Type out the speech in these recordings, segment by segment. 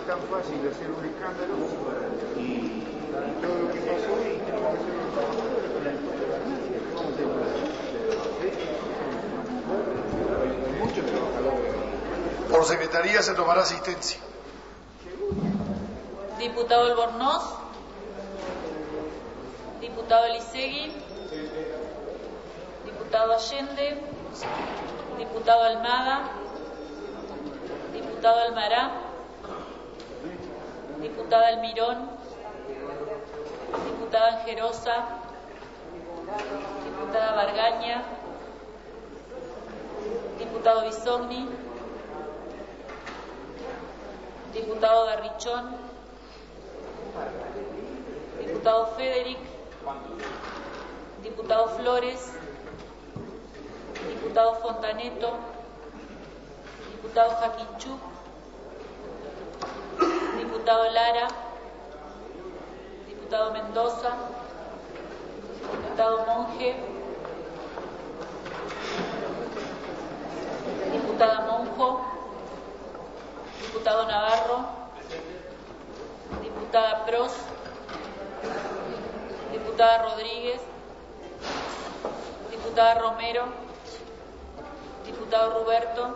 Tan fácil hacer un escándalo y todo lo que pasó y tenemos que hacer muchos trabajadores. Por secretaría se tomará asistencia. Diputado Albornoz, diputado Elisegui, diputado Allende, diputado Almada, diputado Almará, diputada Almirón, diputada Angerosa, diputada Bargaña, diputado Bisogni, diputado Garrichón, diputado Federic, diputado Flores, diputado Fontaneto, diputado Jaquinchuk, diputado Lara, diputado Mendoza, diputado Monge, diputada Monjo, diputado Navarro, diputada Pros, diputada Rodríguez, diputada Romero, diputado Ruberto,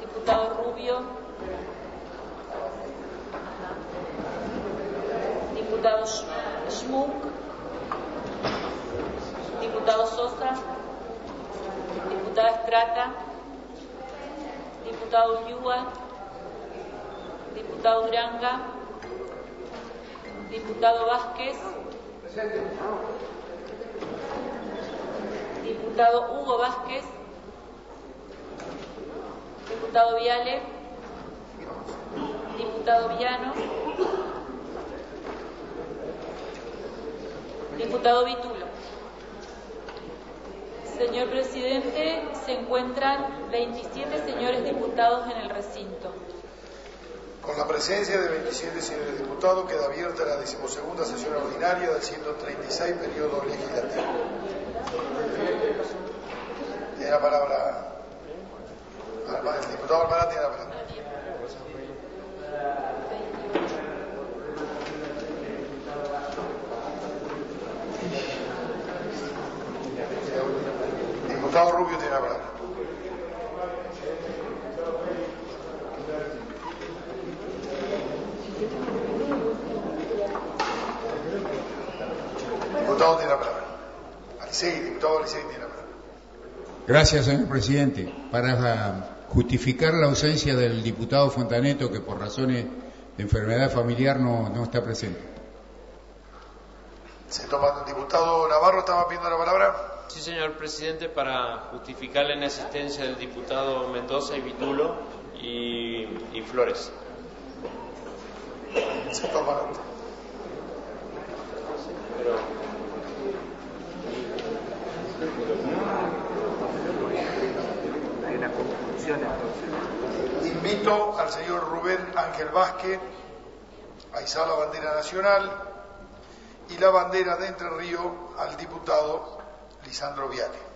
diputado Rubio, diputado Schmuck, diputado Sosa, diputada Estrata, diputado Ulloa, diputado Uranga, diputado Vázquez, diputado Hugo Vázquez, diputado Viale, diputado Viano, diputado Vitulo. Señor presidente, se encuentran 27 señores diputados en el recinto. Con la presencia de 27 señores diputados queda abierta la 12ª sesión ordinaria del 136 periodo legislativo. Tiene la palabra el diputado Alvarado, tiene la palabra. Diputado Rubio tiene la palabra. Diputado tiene la palabra. Diputado Elisegui tiene la palabra. Gracias, señor presidente. Para justificar la ausencia del diputado Fontaneto, que por razones de enfermedad familiar no está presente. Se toma. Diputado Navarro, ¿estaba pidiendo la palabra? Sí, señor presidente, para justificar la inexistencia del diputado Mendoza y Vitulo y Flores. Se toma nota. Hay una confusión entonces. Invito al señor Rubén Ángel Vázquez a izar la bandera nacional y la bandera de Entre Ríos al diputado Lisandro Viale.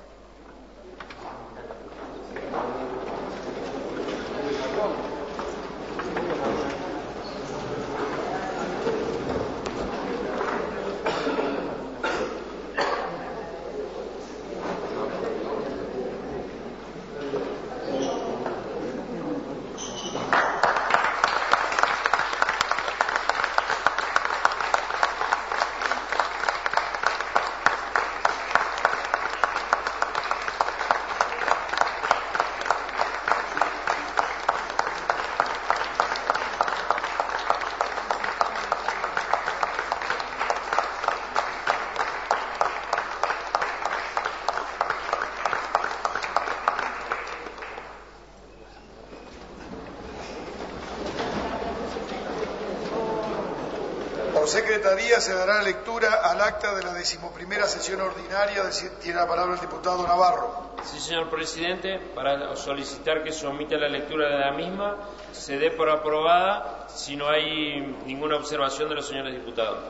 Por secretaría se dará lectura al acta de la 11ª sesión ordinaria. Tiene la palabra el diputado Navarro. Sí, señor presidente, para solicitar que se omita la lectura de la misma, se dé por aprobada si no hay ninguna observación de los señores diputados.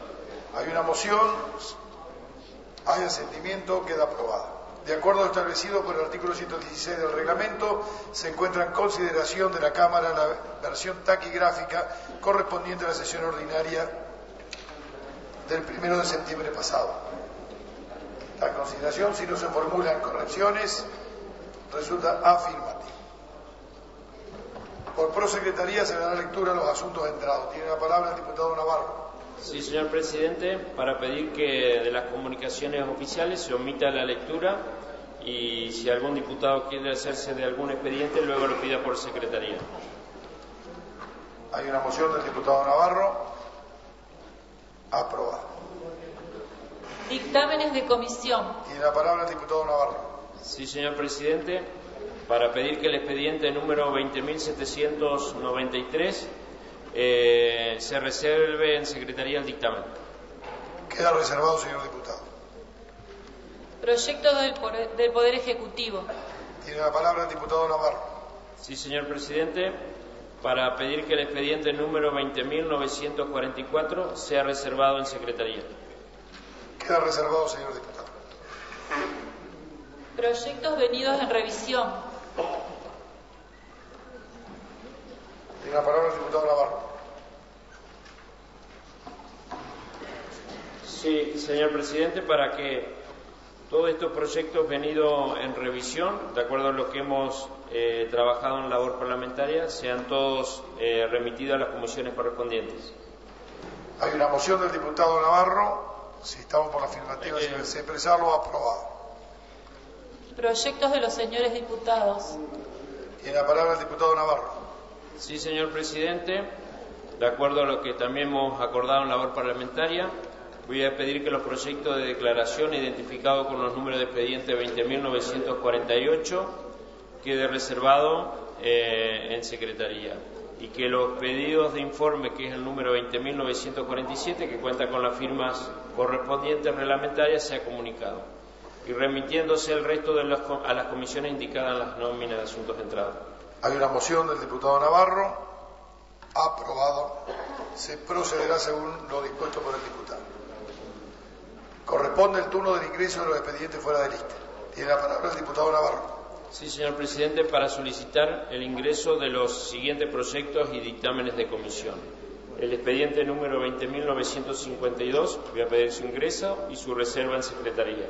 Hay una moción, hay asentimiento, queda aprobada. De acuerdo a lo establecido por el artículo 116 del reglamento, se encuentra en consideración de la Cámara la versión taquigráfica correspondiente a la sesión ordinaria del 1 de septiembre pasado. La consideración, si no se formulan correcciones, resulta afirmativa. Por prosecretaría se dará lectura a los asuntos entrados. Tiene la palabra el diputado Navarro. Sí, señor presidente, para pedir que de las comunicaciones oficiales se omita la lectura y si algún diputado quiere hacerse de algún expediente, luego lo pida por secretaría. Hay una moción del diputado Navarro. Aprobada. Dictámenes de comisión. Tiene la palabra el diputado Navarro. Sí, señor presidente, para pedir que el expediente número 20.793 se reserve en secretaría el dictamen. Queda reservado, señor diputado. Proyecto del Poder Ejecutivo. Tiene la palabra el diputado Navarro. Sí, señor presidente, para pedir que el expediente número 20.944 sea reservado en secretaría. Queda reservado, señor diputado. Proyectos venidos en revisión. Tiene la palabra el diputado Navarro. Sí, señor presidente, para que todos estos proyectos venidos en revisión, de acuerdo a lo que hemos trabajado en labor parlamentaria, sean todos remitidos a las comisiones correspondientes. Hay una moción del diputado Navarro. Si estamos por la afirmativa, si desea expresarlo, aprobado. Proyectos de los señores diputados. Tiene la palabra el diputado Navarro. Sí, señor presidente, de acuerdo a lo que también hemos acordado en labor parlamentaria, voy a pedir que los proyectos de declaración identificados con los números de expediente 20.948 quede reservado en secretaría y que los pedidos de informe, que es el número 20.947, que cuenta con las firmas correspondientes reglamentarias, sea comunicado y remitiéndose el resto a las comisiones indicadas en las nóminas de asuntos entrados. Hay una moción del diputado Navarro. Aprobado. Se procederá según lo dispuesto por el diputado. Corresponde el turno del ingreso de los expedientes fuera de lista. Tiene la palabra el diputado Navarro. Sí, señor presidente, para solicitar el ingreso de los siguientes proyectos y dictámenes de comisión. El expediente número 20.952, voy a pedir su ingreso y su reserva en secretaría.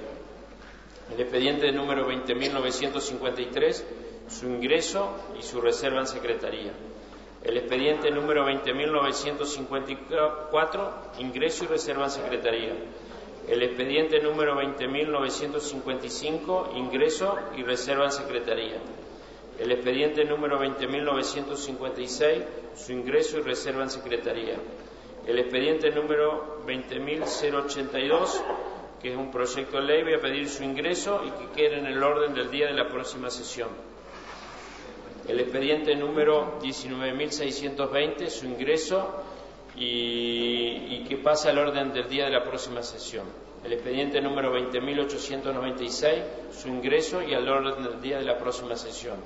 El expediente número 20.953, su ingreso y su reserva en secretaría. El expediente número 20.954, ingreso y reserva en secretaría. El expediente número 20.955, ingreso y reserva en secretaría. El expediente número 20.956, su ingreso y reserva en secretaría. El expediente número 20.082, que es un proyecto de ley, voy a pedir su ingreso y que quede en el orden del día de la próxima sesión. El expediente número 19.620, su ingreso y que pase al orden del día de la próxima sesión. El expediente número 20.896, su ingreso y al orden del día de la próxima sesión.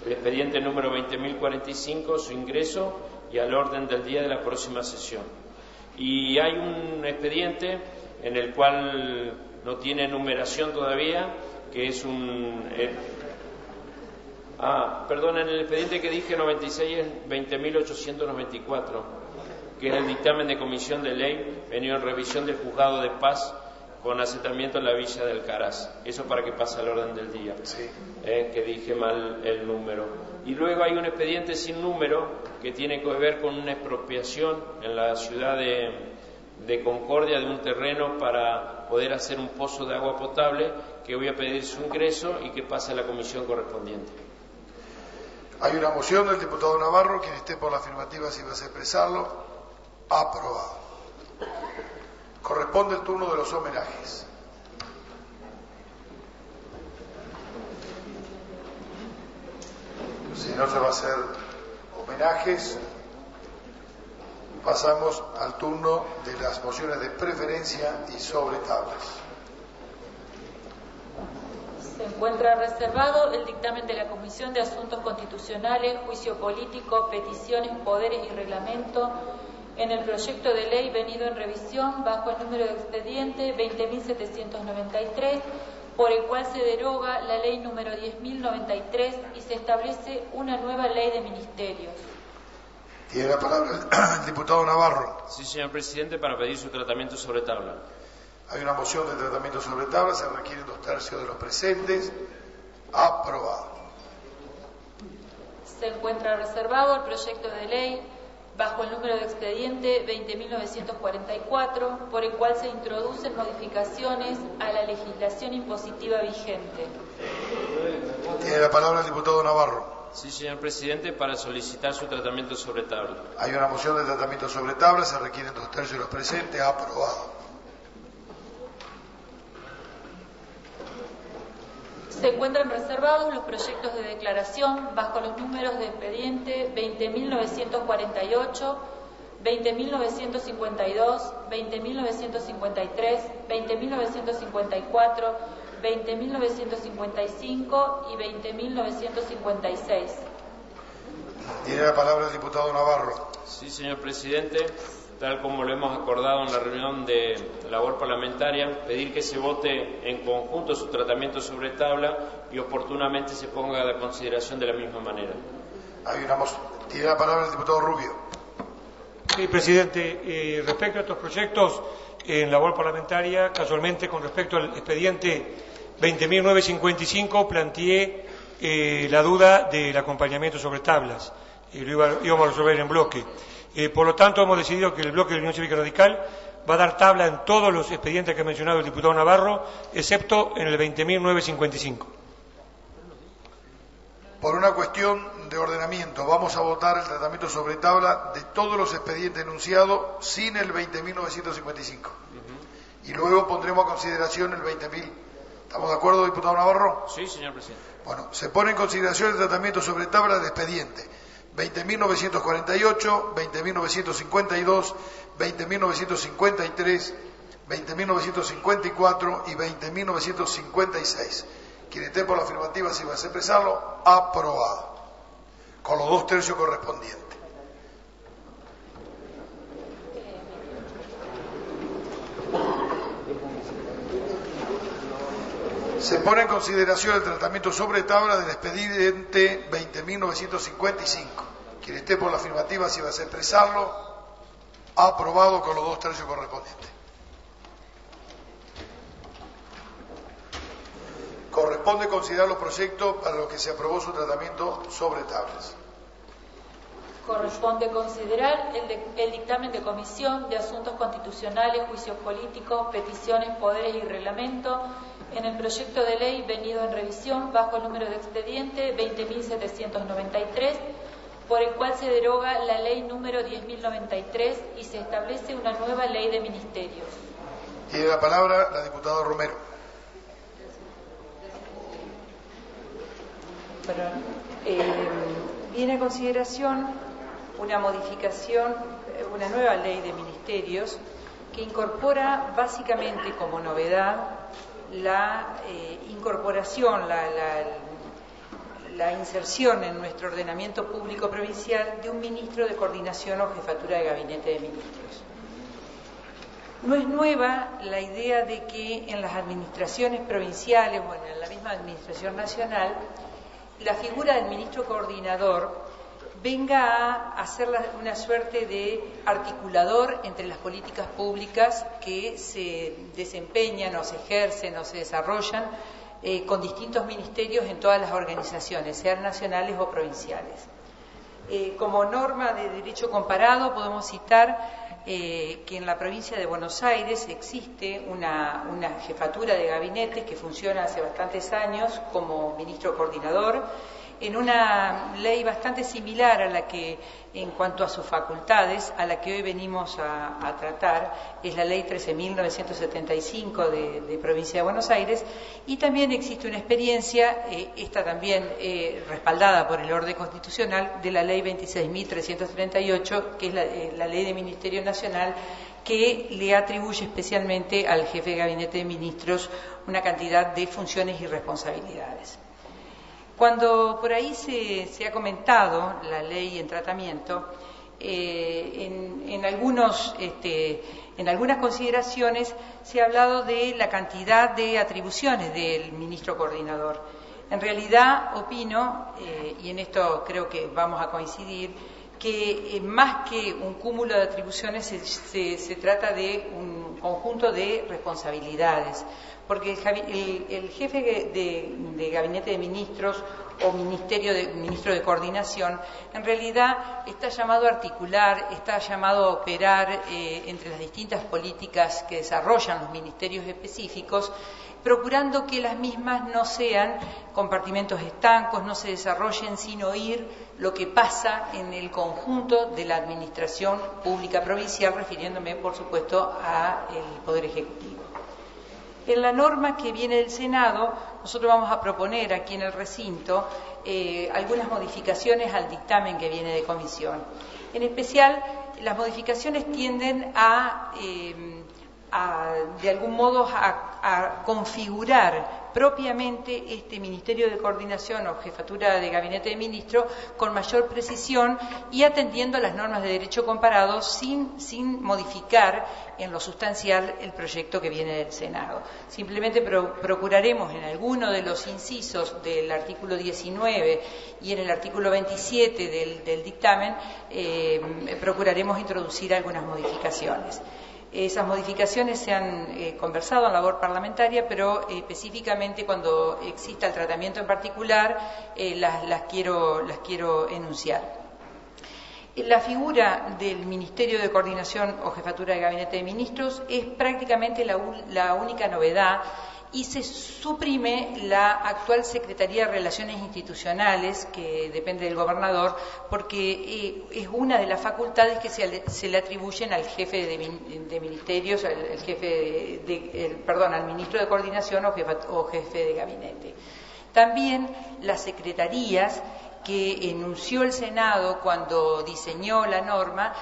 El expediente número 20.045, su ingreso y al orden del día de la próxima sesión. Y hay un expediente en el cual no tiene numeración todavía, que es en el expediente que dije 96 es 20.894, que es el dictamen de comisión de ley venido en revisión del juzgado de paz con asentamiento en la villa del Caraz. Eso para que pase al orden del día, sí. Que dije mal el número. Y luego hay un expediente sin número que tiene que ver con una expropiación en la ciudad de Concordia de un terreno para poder hacer un pozo de agua potable, que voy a pedir su ingreso y que pase a la comisión correspondiente. Hay una moción del diputado Navarro. Quien esté por la afirmativa, si va a expresarlo, aprobado. Corresponde el turno de los homenajes. Si no se va a hacer homenajes, Pasamos al turno de las mociones de preferencia y sobre tablas. Se encuentra reservado el dictamen de la Comisión de Asuntos Constitucionales, Juicio Político, Peticiones, Poderes y Reglamento en el proyecto de ley venido en revisión bajo el número de expediente 20.793, por el cual se deroga la ley número 10.093 y se establece una nueva ley de ministerios. Tiene la palabra el diputado Navarro. Sí, señor presidente, para pedir su tratamiento sobre tabla. Hay una moción de tratamiento sobre tabla, se requieren 2/3 de los presentes. Aprobado. Se encuentra reservado el proyecto de ley bajo el número de expediente 20.944, por el cual se introducen modificaciones a la legislación impositiva vigente. Tiene la palabra el diputado Navarro. Sí, señor presidente, para solicitar su tratamiento sobre tabla. Hay una moción de tratamiento sobre tabla, se requieren 2/3 de los presentes. Aprobado. Se encuentran reservados los proyectos de declaración bajo los números de expediente 20.948, 20.952, 20.953, 20.954, 20.955 y 20.956. Tiene la palabra el diputado Navarro. Sí, señor presidente, tal como lo hemos acordado en la reunión de labor parlamentaria, pedir que se vote en conjunto su tratamiento sobre tabla y oportunamente se ponga a la consideración de la misma manera. Tiene la palabra el diputado Rubio. Sí, presidente, respecto a estos proyectos en labor parlamentaria, casualmente con respecto al expediente 20.955 planteé la duda del acompañamiento sobre tablas. Lo íbamos a resolver en bloque. Por lo tanto, hemos decidido que el bloque de la Unión Cívica Radical va a dar tabla en todos los expedientes que ha mencionado el diputado Navarro, excepto en el 20.955. Por una cuestión de ordenamiento, vamos a votar el tratamiento sobre tabla de todos los expedientes enunciados sin el 20.955. Y luego pondremos a consideración el 20.000. ¿Estamos de acuerdo, diputado Navarro? Sí, señor presidente. Bueno, se pone en consideración el tratamiento sobre tabla de expediente 20.948, 20.952, 20.953, 20.954 y 20.956. Quien esté por la afirmativa, si va a expresarlo, aprobado, con los 2/3 correspondientes. Se pone en consideración el tratamiento sobre tabla del expediente 20.955. Quien esté por la afirmativa, si va a expresarlo, aprobado con los 2/3 correspondientes. Corresponde considerar los proyectos para los que se aprobó su tratamiento sobre tablas. Corresponde considerar el dictamen de Comisión de Asuntos Constitucionales, Juicios Políticos, Peticiones, Poderes y Reglamento en el proyecto de ley venido en revisión bajo el número de expediente 20.793, por el cual se deroga la ley número 10.093 y se establece una nueva ley de ministerios. Tiene la palabra la diputada Romero. Viene a consideración una modificación, una nueva ley de ministerios que incorpora básicamente como novedad la incorporación, la inserción en nuestro ordenamiento público provincial de un ministro de coordinación o jefatura de gabinete de ministros. No es nueva la idea de que en las administraciones provinciales o en la misma administración nacional la figura del ministro coordinador venga a hacer una suerte de articulador entre las políticas públicas que se desempeñan o se ejercen o se desarrollan con distintos ministerios en todas las organizaciones, sean nacionales o provinciales. Como norma de derecho comparado podemos citar que en la provincia de Buenos Aires existe una jefatura de gabinete que funciona hace bastantes años como ministro coordinador en una ley bastante similar a la que, en cuanto a sus facultades, a la que hoy venimos a tratar, es la Ley 13.975 de Provincia de Buenos Aires, y también existe una experiencia, esta también respaldada por el orden constitucional, de la Ley 26.338, que es la Ley de Ministerio Nacional, que le atribuye especialmente al jefe de gabinete de ministros una cantidad de funciones y responsabilidades. Cuando por ahí se ha comentado la ley en tratamiento, en algunas consideraciones se ha hablado de la cantidad de atribuciones del ministro coordinador. En realidad, opino, y en esto creo que vamos a coincidir, que más que un cúmulo de atribuciones se trata de un conjunto de responsabilidades, porque el jefe de gabinete de ministros o ministro de coordinación en realidad está llamado a articular, está llamado a operar entre las distintas políticas que desarrollan los ministerios específicos, procurando que las mismas no sean compartimentos estancos, no se desarrollen sin oír lo que pasa en el conjunto de la administración pública provincial, refiriéndome, por supuesto, al Poder Ejecutivo. En la norma que viene del Senado, nosotros vamos a proponer aquí en el recinto algunas modificaciones al dictamen que viene de comisión. En especial, las modificaciones tienden de algún modo a configurar propiamente este Ministerio de Coordinación o Jefatura de Gabinete de Ministros con mayor precisión y atendiendo a las normas de derecho comparado sin modificar en lo sustancial el proyecto que viene del Senado. Simplemente procuraremos en alguno de los incisos del artículo 19 y en el artículo 27 del dictamen procuraremos introducir algunas modificaciones. Esas modificaciones se han conversado en labor parlamentaria, pero específicamente cuando exista el tratamiento en particular las quiero enunciar. La figura del Ministerio de Coordinación o Jefatura de Gabinete de Ministros es prácticamente la única novedad y se suprime la actual Secretaría de Relaciones Institucionales, que depende del gobernador, porque es una de las facultades que se le atribuyen al jefe de ministerios, al ministro de Coordinación o jefe de gabinete. También las secretarías que enunció el Senado cuando diseñó la norma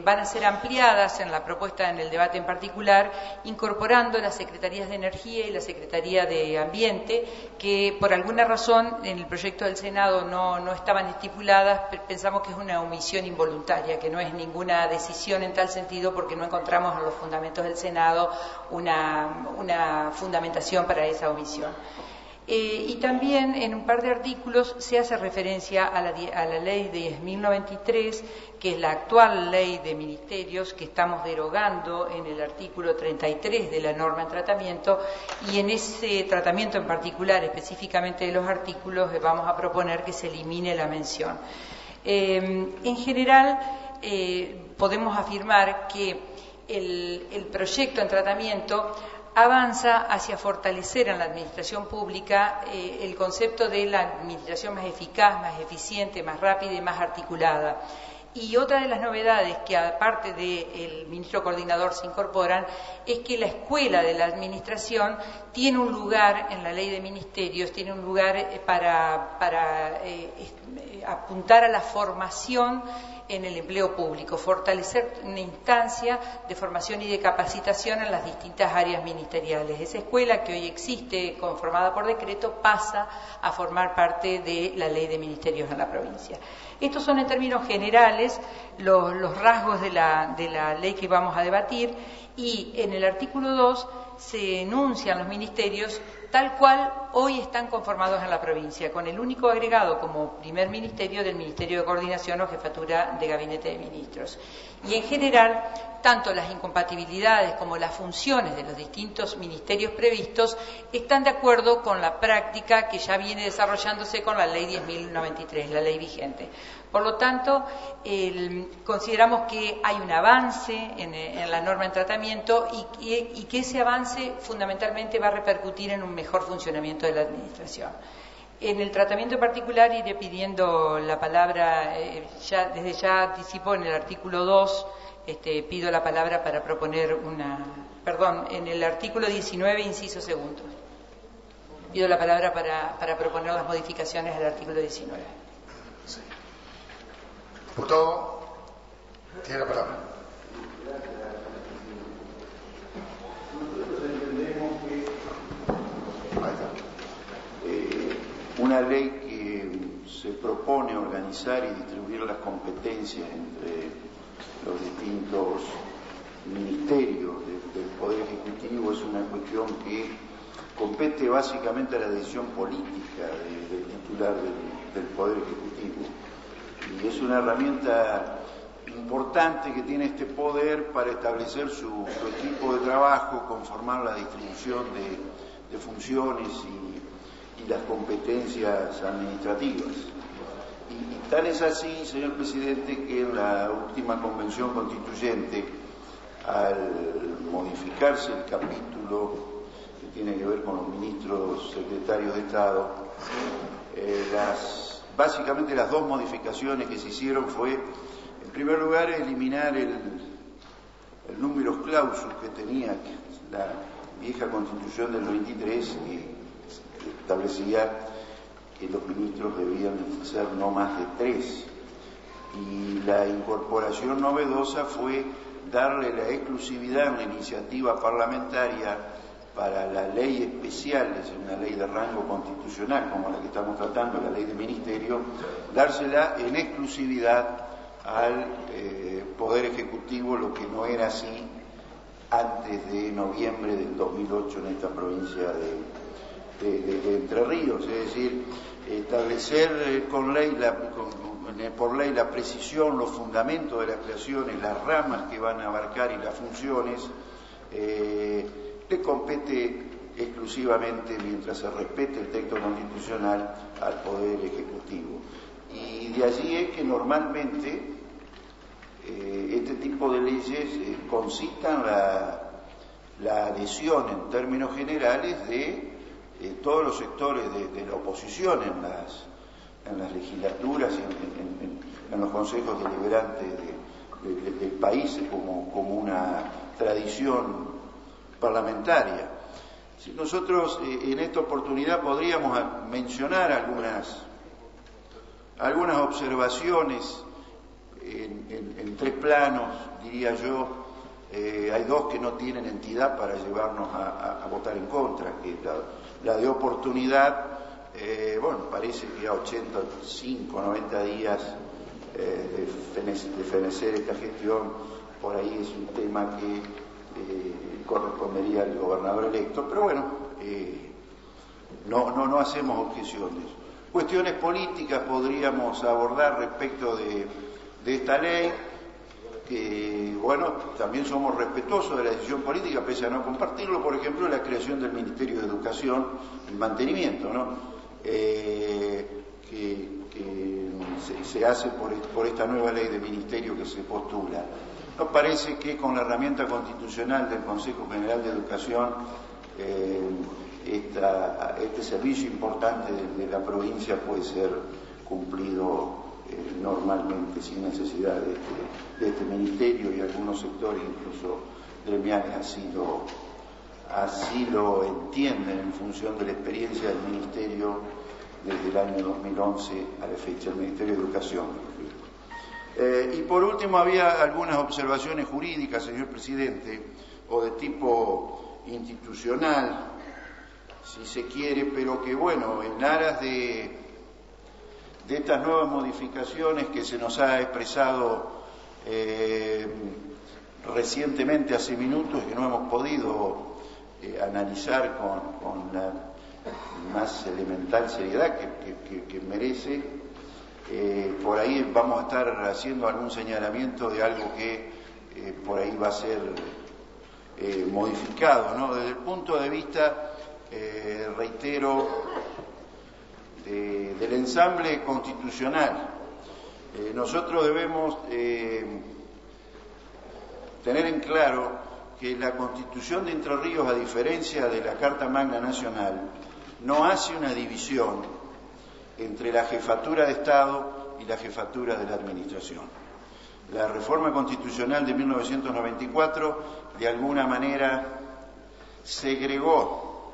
van a ser ampliadas en la propuesta, en el debate en particular, incorporando las Secretarías de Energía y la Secretaría de Ambiente, que por alguna razón en el proyecto del Senado no estaban estipuladas. Pensamos que es una omisión involuntaria, que no es ninguna decisión en tal sentido, porque no encontramos en los fundamentos del Senado una fundamentación para esa omisión. Y también en un par de artículos se hace referencia a la ley 10.093, que es la actual ley de ministerios que estamos derogando en el artículo 33 de la norma en tratamiento, y en ese tratamiento en particular, específicamente de los artículos, vamos a proponer que se elimine la mención. En general, podemos afirmar que el proyecto en tratamiento avanza hacia fortalecer en la administración pública el concepto de la administración más eficaz, más eficiente, más rápida y más articulada. Y otra de las novedades que, aparte del ministro coordinador, se incorporan es que la escuela de la administración tiene un lugar en la ley de ministerios, tiene un lugar para apuntar a la formación en el empleo público, fortalecer una instancia de formación y de capacitación en las distintas áreas ministeriales. Esa escuela, que hoy existe conformada por decreto, pasa a formar parte de la ley de ministerios en la provincia. Estos son, en términos generales, los rasgos de la ley que vamos a debatir, y en el artículo 2 se enuncian los ministerios tal cual hoy están conformados en la provincia, con el único agregado como primer ministerio del Ministerio de Coordinación o Jefatura de Gabinete de Ministros. Y en general, tanto las incompatibilidades como las funciones de los distintos ministerios previstos están de acuerdo con la práctica que ya viene desarrollándose con la Ley 10.093, la ley vigente. Por lo tanto, consideramos que hay un avance en la norma en tratamiento y que ese avance fundamentalmente va a repercutir en un mejor funcionamiento de la administración. En el tratamiento particular iré pidiendo la palabra, desde ya anticipo en el artículo 2, pido la palabra para proponer en el artículo 19, inciso segundo. Pido la palabra para proponer las modificaciones al artículo 19. Sí. Diputado, tiene la palabra. Una ley que se propone organizar y distribuir las competencias entre los distintos ministerios del Poder Ejecutivo es una cuestión que compete básicamente a la decisión política del titular del Poder Ejecutivo. Y es una herramienta importante que tiene este poder para establecer su equipo de trabajo, conformar la distribución de funciones y las competencias administrativas. Y tal es así, señor presidente, que en la última convención constituyente, al modificarse el capítulo que tiene que ver con los ministros secretarios de Estado, básicamente las dos modificaciones que se hicieron fue, en primer lugar, eliminar el numerus clausus que tenía la vieja Constitución del 93, que establecía que los ministros debían ser no más de 3. Y la incorporación novedosa fue darle la exclusividad en la iniciativa parlamentaria para la ley especial, es una ley de rango constitucional como la que estamos tratando, la ley de ministerio, dársela en exclusividad al Poder Ejecutivo, lo que no era así antes de noviembre del 2008 en esta provincia de Entre Ríos, es decir, establecer por ley la precisión, los fundamentos de las creaciones, las ramas que van a abarcar y las funciones, le compete exclusivamente, mientras se respete el texto constitucional, al Poder Ejecutivo. Y de allí es que normalmente este tipo de leyes concitan la adhesión en términos generales de todos los sectores de la oposición en las legislaturas y en los consejos deliberantes del país como una tradición parlamentaria. Si nosotros en esta oportunidad podríamos mencionar algunas observaciones en 3 planos, diría yo. Hay 2 que no tienen entidad para llevarnos a votar en contra, que es la de oportunidad. Parece que a 85, 90 días de fenecer esta gestión, por ahí es un tema que correspondería al gobernador electo, pero no hacemos objeciones. Cuestiones políticas podríamos abordar respecto de esta ley, que también somos respetuosos de la decisión política, pese a no compartirlo. Por ejemplo, la creación del Ministerio de Educación y Mantenimiento, que se hace por esta nueva ley de ministerio que se postula. Nos parece que con la herramienta constitucional del Consejo General de Educación, este servicio importante de la provincia puede ser cumplido normalmente, sin necesidad de este ministerio, y algunos sectores, incluso gremiales, así lo entienden en función de la experiencia del ministerio desde el año 2011 a la fecha, el Ministerio de Educación. Y por último, había algunas observaciones jurídicas, señor presidente, o de tipo institucional, si se quiere, pero que en aras de estas nuevas modificaciones que se nos ha expresado recientemente, hace minutos, y que no hemos podido analizar con la más elemental seriedad que merece, por ahí vamos a estar haciendo algún señalamiento de algo que por ahí va a ser modificado, Desde el punto de vista, reitero, del ensamble constitucional. Nosotros debemos tener en claro que la Constitución de Entre Ríos, a diferencia de la Carta Magna Nacional, no hace una división entre la jefatura de Estado y la jefatura de la Administración. La reforma constitucional de 1994 de alguna manera segregó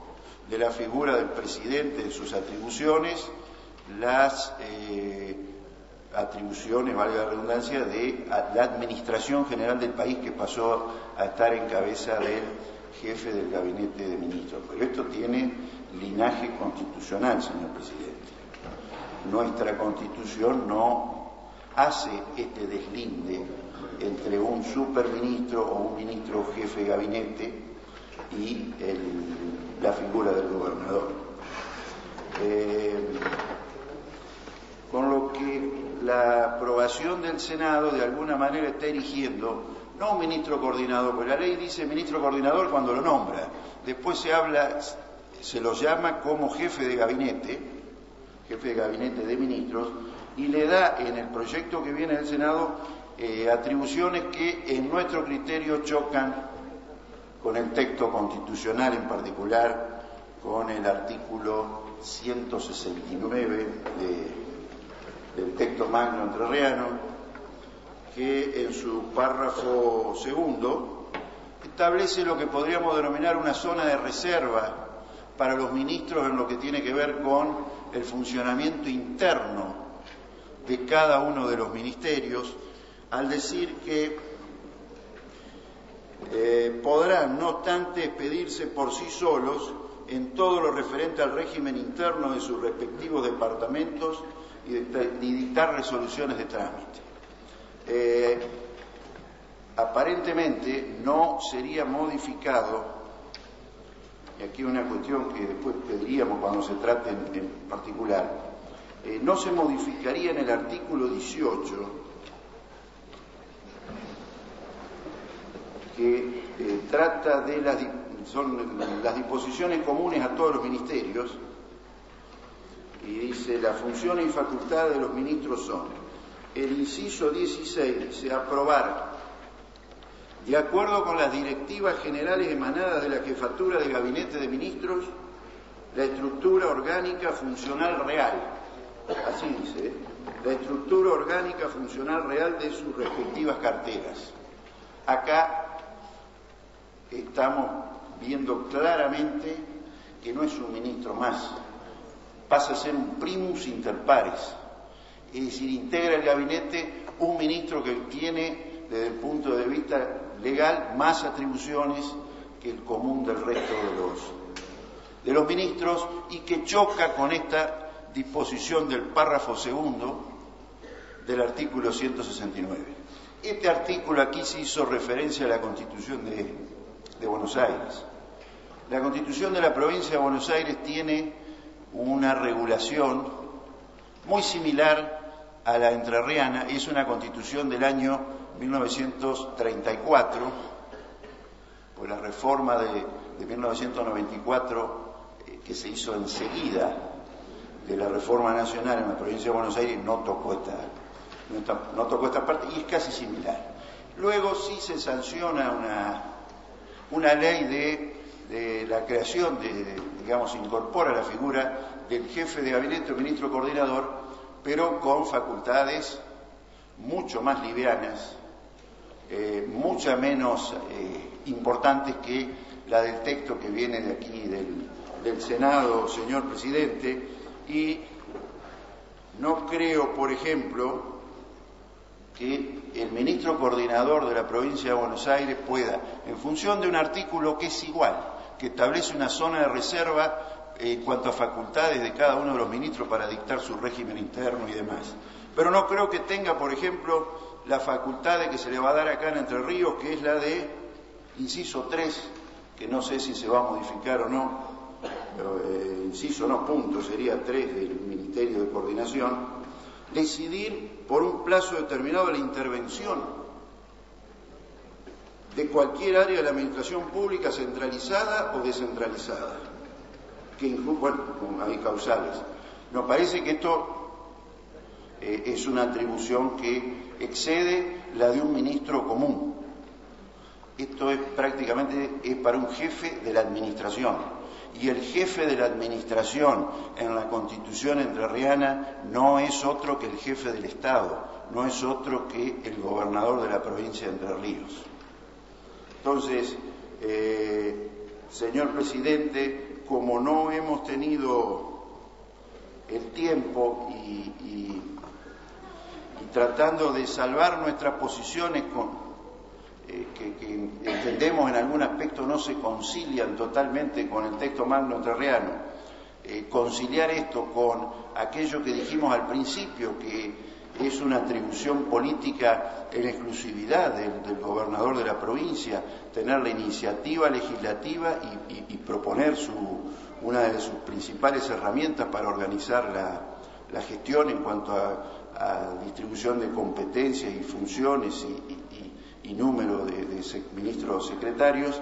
de la figura del presidente, de sus atribuciones, las atribuciones, valga la redundancia, de la administración general del país, que pasó a estar en cabeza del jefe del gabinete de ministros. Pero esto tiene linaje constitucional, señor presidente. Nuestra Constitución no hace este deslinde entre un superministro o un ministro jefe de gabinete y la figura del gobernador. Con lo que la aprobación del Senado de alguna manera está erigiendo, no un ministro coordinador, porque la ley dice ministro coordinador cuando lo nombra, después se lo llama como jefe de gabinete de ministros, y le da en el proyecto que viene del Senado atribuciones que en nuestro criterio chocan con el texto constitucional, en particular con el artículo 169 del texto magno entrerriano, que en su párrafo segundo establece lo que podríamos denominar una zona de reserva para los ministros en lo que tiene que ver con el funcionamiento interno de cada uno de los ministerios, al decir que podrán, no obstante, expedirse por sí solos en todo lo referente al régimen interno de sus respectivos departamentos y dictar resoluciones de trámite. Aparentemente no sería modificado, y aquí una cuestión que después pediríamos cuando se trate en particular, no se modificaría en el artículo 18, que trata de son las disposiciones comunes a todos los ministerios, y dice: las funciones y facultades de los ministros son, el inciso 16 dice: aprobar, de acuerdo con las directivas generales emanadas de la jefatura de gabinete de ministros, la estructura orgánica funcional real, así dice, la estructura orgánica funcional real de sus respectivas carteras. Acá estamos viendo claramente que no es un ministro más, pasa a ser un primus inter pares, es decir, integra el gabinete un ministro que tiene, desde el punto de vista legal, más atribuciones que el común del resto de los ministros, y que choca con esta disposición del párrafo segundo del artículo 169. Este artículo aquí se hizo referencia a la Constitución de Buenos Aires. La Constitución de la provincia de Buenos Aires tiene una regulación muy similar a la entrerriana, y es una Constitución del año 1934, pues la reforma de 1994 que se hizo enseguida de la reforma nacional en la provincia de Buenos Aires no tocó esta parte, y es casi similar. Luego sí se sanciona una ley de la creación incorpora la figura del jefe de gabinete o ministro coordinador, pero con facultades mucho más livianas, mucho menos importantes que la del texto que viene de aquí del Senado, señor presidente, y no creo, por ejemplo, que el ministro coordinador de la provincia de Buenos Aires pueda, en función de un artículo que es igual, que establece una zona de reserva en cuanto a facultades de cada uno de los ministros para dictar su régimen interno y demás, pero no creo que tenga, por ejemplo, la facultad que se le va a dar acá en Entre Ríos, que es la de inciso 3, que no sé si se va a modificar o no, inciso no, punto, sería 3 del Ministerio de Coordinación, decidir por un plazo determinado la intervención de cualquier área de la administración pública, centralizada o descentralizada, que incluye, hay causales. Nos parece que esto es una atribución que excede la de un ministro común. Esto es prácticamente para un jefe de la administración. y el jefe de la administración en la Constitución entrerriana no es otro que el jefe del Estado, no es otro que el gobernador de la provincia de Entre Ríos. Entonces, señor presidente, como no hemos tenido el tiempo y tratando de salvar nuestras posiciones que entendemos en algún aspecto no se concilian totalmente con el texto magno entrerriano, conciliar esto con aquello que dijimos al principio, que es una atribución política en exclusividad del gobernador de la provincia, tener la iniciativa legislativa y proponer una de sus principales herramientas para organizar la gestión en cuanto a distribución de competencias y funciones y número de ministros o secretarios,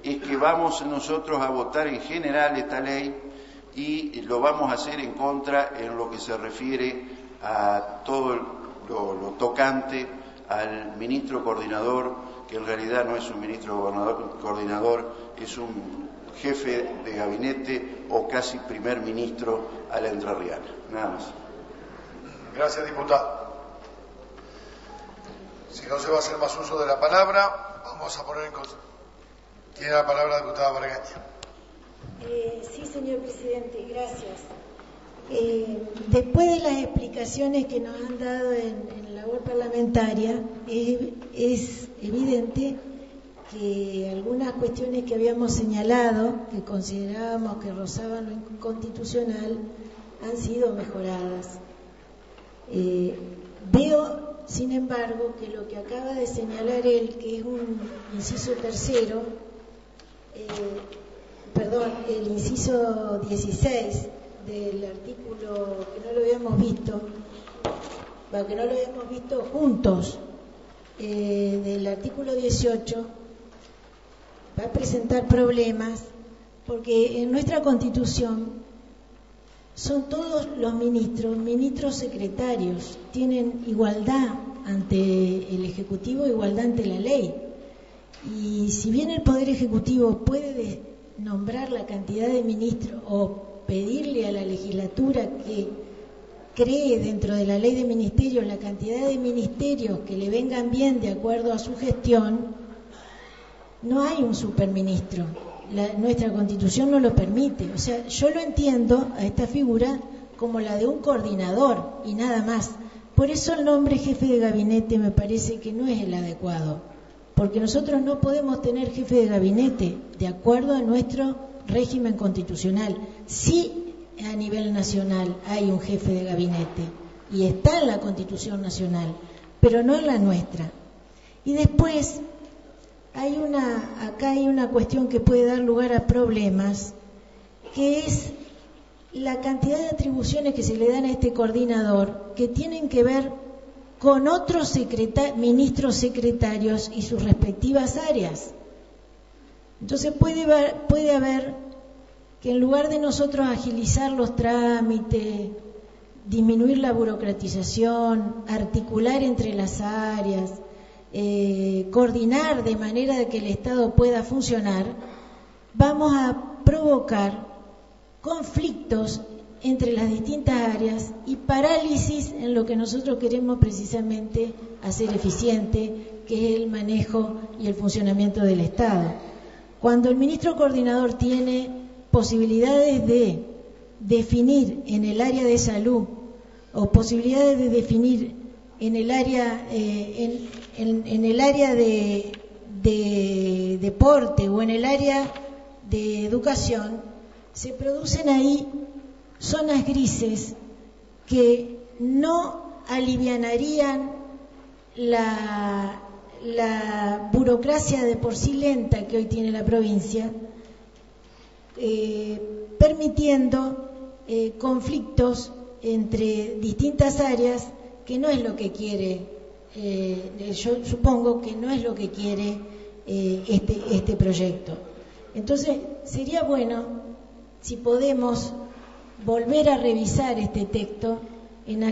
es que vamos nosotros a votar en general esta ley y lo vamos a hacer en contra en lo que se refiere a todo lo tocante al ministro coordinador, que en realidad no es un ministro coordinador, es un jefe de gabinete o casi primer ministro a la entrerriana. Nada más. Gracias, diputado. Si no se va a hacer más uso de la palabra, vamos a poner en consideración. Tiene la palabra la diputada Bargaña. Sí, señor presidente, gracias. Después de las explicaciones que nos han dado en la labor parlamentaria, es evidente que algunas cuestiones que habíamos señalado, que considerábamos que rozaban lo inconstitucional, han sido mejoradas. Veo, sin embargo, que lo que acaba de señalar él, que es un inciso tercero, el inciso 16 del artículo que no lo habíamos visto juntos, del artículo 18, va a presentar problemas, porque en nuestra Constitución son todos los ministros secretarios, tienen igualdad ante el Ejecutivo, igualdad ante la ley. Y si bien el Poder Ejecutivo puede nombrar la cantidad de ministros o pedirle a la legislatura que cree dentro de la ley de ministerios la cantidad de ministerios que le vengan bien de acuerdo a su gestión, no hay un superministro. Nuestra Constitución no lo permite. O sea, yo lo entiendo a esta figura como la de un coordinador y nada más. Por eso el nombre jefe de gabinete me parece que no es el adecuado, porque nosotros no podemos tener jefe de gabinete de acuerdo a nuestro régimen constitucional. Sí, a nivel nacional hay un jefe de gabinete y está en la Constitución Nacional, pero no en la nuestra. Y después acá hay una cuestión que puede dar lugar a problemas, que es la cantidad de atribuciones que se le dan a este coordinador, que tienen que ver con otros ministros secretarios y sus respectivas áreas. Entonces puede haber que en lugar de nosotros agilizar los trámites, disminuir la burocratización, articular entre las áreas, coordinar de manera de que el Estado pueda funcionar, vamos a provocar conflictos entre las distintas áreas y parálisis en lo que nosotros queremos precisamente hacer eficiente, que es el manejo y el funcionamiento del Estado. Cuando el ministro coordinador tiene posibilidades de definir en el área de salud o posibilidades de definir en el área en el área de deporte o en el área de educación, se producen ahí zonas grises que no alivianarían la burocracia de por sí lenta que hoy tiene la provincia, permitiendo conflictos entre distintas áreas, que no es lo que quiere, yo supongo que no es lo que quiere este proyecto. Entonces, sería bueno si podemos volver a revisar este texto en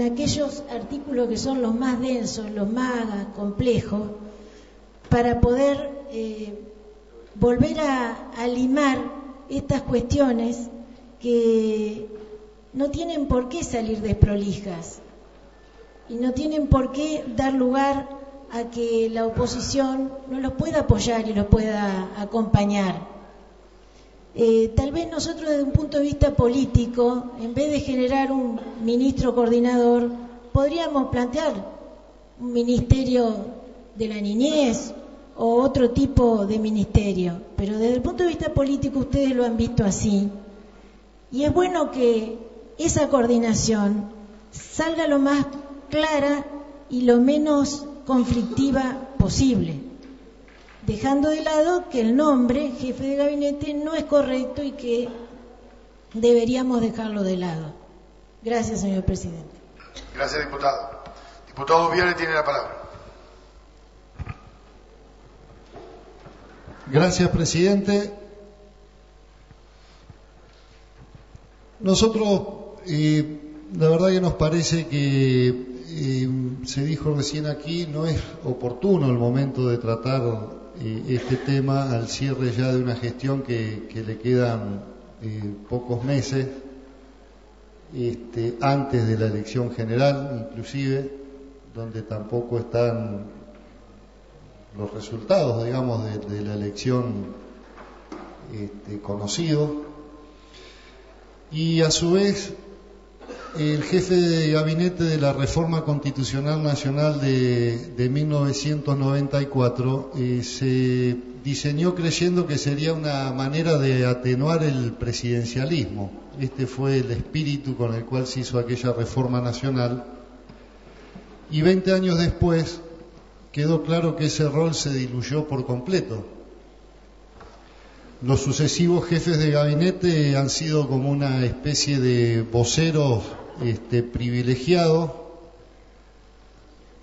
aquellos artículos que son los más densos, los más complejos, para poder volver a limar estas cuestiones que no tienen por qué salir desprolijas y no tienen por qué dar lugar a que la oposición no los pueda apoyar y los pueda acompañar. Tal vez nosotros desde un punto de vista político, en vez de generar un ministro coordinador, podríamos plantear un ministerio de la niñez o otro tipo de ministerio, pero desde el punto de vista político ustedes lo han visto así, y es bueno que esa coordinación salga lo más clara y lo menos conflictiva posible, dejando de lado que el nombre jefe de gabinete no es correcto y que deberíamos dejarlo de lado. Gracias, señor presidente. Gracias, diputado. Diputado Viale tiene la palabra. Gracias, presidente. Nosotros, la verdad que nos parece que se dijo recién aquí, no es oportuno el momento de tratar este tema al cierre ya de una gestión que le quedan pocos meses antes de la elección general, inclusive, donde tampoco están los resultados, digamos, de la elección conocidos. Y a su vez, el jefe de gabinete de la Reforma Constitucional Nacional de 1994 se diseñó creyendo que sería una manera de atenuar el presidencialismo. Este fue el espíritu con el cual se hizo aquella reforma nacional. Y 20 años después quedó claro que ese rol se diluyó por completo. Los sucesivos jefes de gabinete han sido como una especie de voceros privilegiados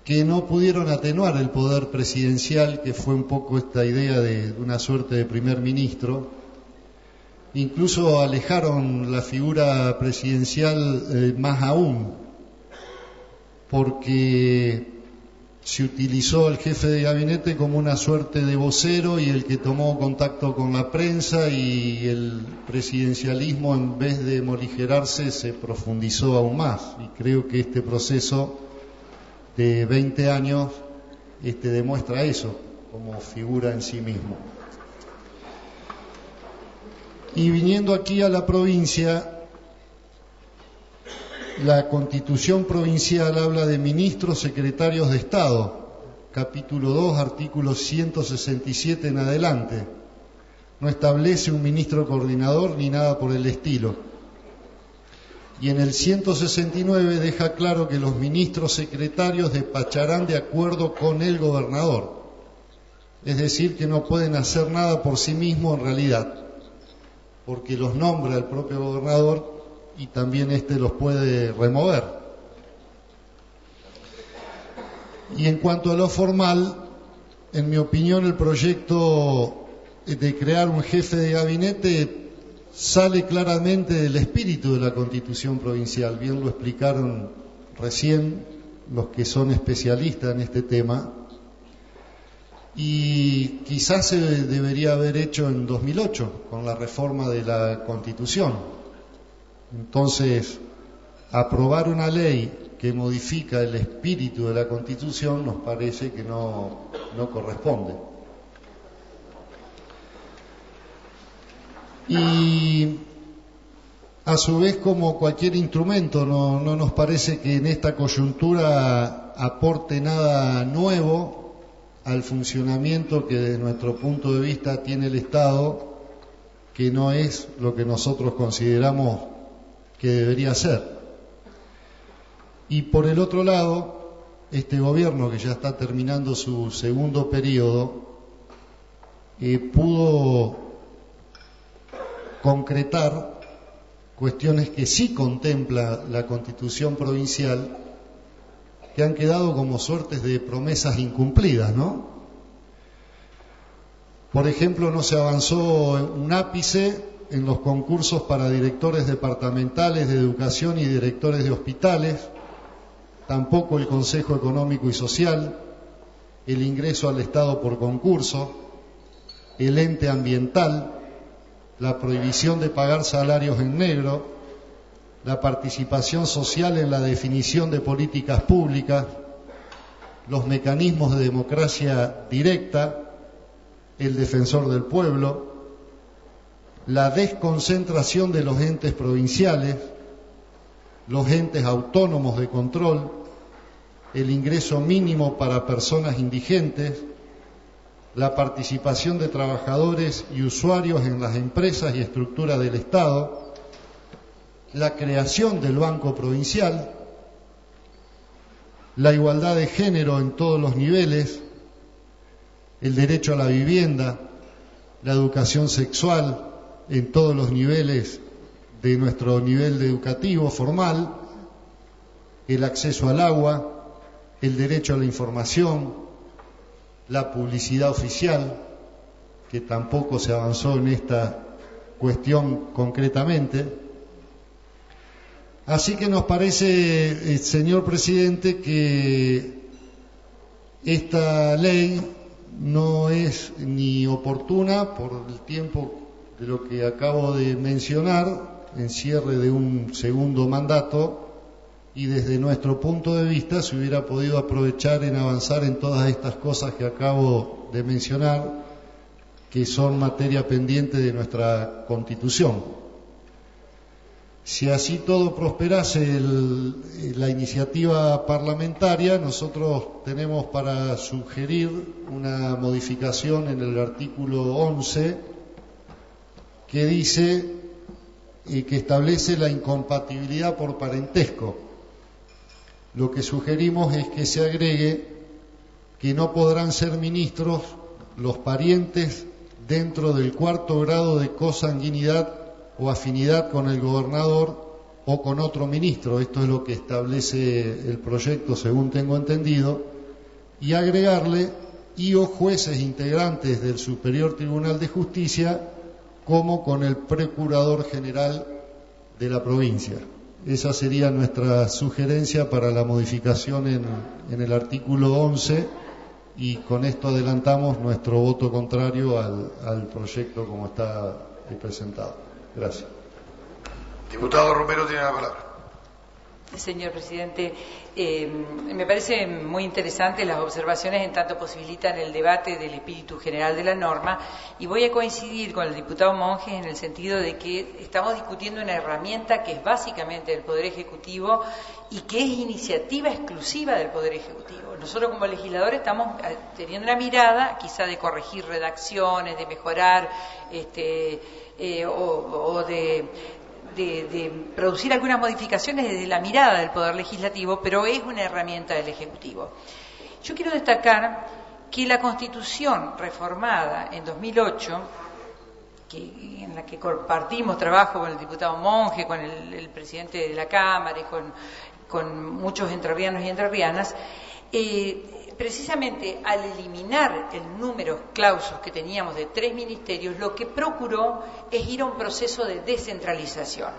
que no pudieron atenuar el poder presidencial, que fue un poco esta idea de una suerte de primer ministro. Incluso alejaron la figura presidencial más aún, porque se utilizó al jefe de gabinete como una suerte de vocero y el que tomó contacto con la prensa, y el presidencialismo, en vez de morigerarse, se profundizó aún más. Y creo que este proceso de 20 años demuestra eso como figura en sí mismo. Y viniendo aquí a la provincia, la Constitución provincial habla de ministros secretarios de Estado, capítulo 2, artículo 167 en adelante. No establece un ministro coordinador ni nada por el estilo. Y en el 169 deja claro que los ministros secretarios despacharán de acuerdo con el gobernador. Es decir, que no pueden hacer nada por sí mismos en realidad, porque los nombra el propio gobernador y también los puede remover. Y en cuanto a lo formal, en mi opinión, el proyecto de crear un jefe de gabinete sale claramente del espíritu de la Constitución provincial. Bien lo explicaron recién los que son especialistas en este tema. Y quizás se debería haber hecho en 2008 con la reforma de la Constitución. Entonces, aprobar una ley que modifica el espíritu de la Constitución nos parece que no corresponde. Y a su vez, como cualquier instrumento, no nos parece que en esta coyuntura aporte nada nuevo al funcionamiento que desde nuestro punto de vista tiene el Estado, que no es lo que nosotros consideramos que debería ser. Y por el otro lado, este gobierno, que ya está terminando su segundo periodo, pudo concretar cuestiones que sí contempla la Constitución provincial, que han quedado como suertes de promesas incumplidas, ¿no? Por ejemplo, no se avanzó un ápice en los concursos para directores departamentales de educación y directores de hospitales, tampoco el Consejo Económico y Social, el ingreso al Estado por concurso, el ente ambiental, la prohibición de pagar salarios en negro, la participación social en la definición de políticas públicas, los mecanismos de democracia directa, el defensor del pueblo, la desconcentración de los entes provinciales, los entes autónomos de control, el ingreso mínimo para personas indigentes, la participación de trabajadores y usuarios en las empresas y estructuras del Estado, la creación del Banco Provincial, la igualdad de género en todos los niveles, el derecho a la vivienda, la educación sexual en todos los niveles de nuestro nivel educativo formal, el acceso al agua, el derecho a la información, la publicidad oficial, que tampoco se avanzó en esta cuestión concretamente. Así que nos parece, señor presidente, que esta ley no es ni oportuna por el tiempo de lo que acabo de mencionar, en cierre de un segundo mandato, y desde nuestro punto de vista se hubiera podido aprovechar en avanzar en todas estas cosas que acabo de mencionar, que son materia pendiente de nuestra Constitución. Si así todo prosperase la iniciativa parlamentaria, nosotros tenemos para sugerir una modificación en el artículo 11 que dice que establece la incompatibilidad por parentesco. Lo que sugerimos es que se agregue que no podrán ser ministros los parientes dentro del 4º grado de consanguinidad o afinidad con el gobernador o con otro ministro. Esto es lo que establece el proyecto, según tengo entendido, y agregarle y o jueces integrantes del Superior Tribunal de Justicia como con el Procurador General de la provincia. Esa sería nuestra sugerencia para la modificación en el artículo 11, y con esto adelantamos nuestro voto contrario al proyecto como está presentado. Gracias. Diputado Romero tiene la palabra. Señor presidente, me parece muy interesante las observaciones en tanto posibilitan el debate del espíritu general de la norma, y voy a coincidir con el diputado Monjes en el sentido de que estamos discutiendo una herramienta que es básicamente del Poder Ejecutivo y que es iniciativa exclusiva del Poder Ejecutivo. Nosotros como legisladores estamos teniendo una mirada quizá de corregir redacciones, de mejorar o de producir algunas modificaciones desde la mirada del Poder Legislativo, pero es una herramienta del Ejecutivo. Yo quiero destacar que la Constitución reformada en 2008, en la que compartimos trabajo con el diputado Monge, con el presidente de la Cámara y con muchos entrerrianos y entrerrianas, precisamente al eliminar el número clausus que teníamos de 3 ministerios, lo que procuró es ir a un proceso de descentralización.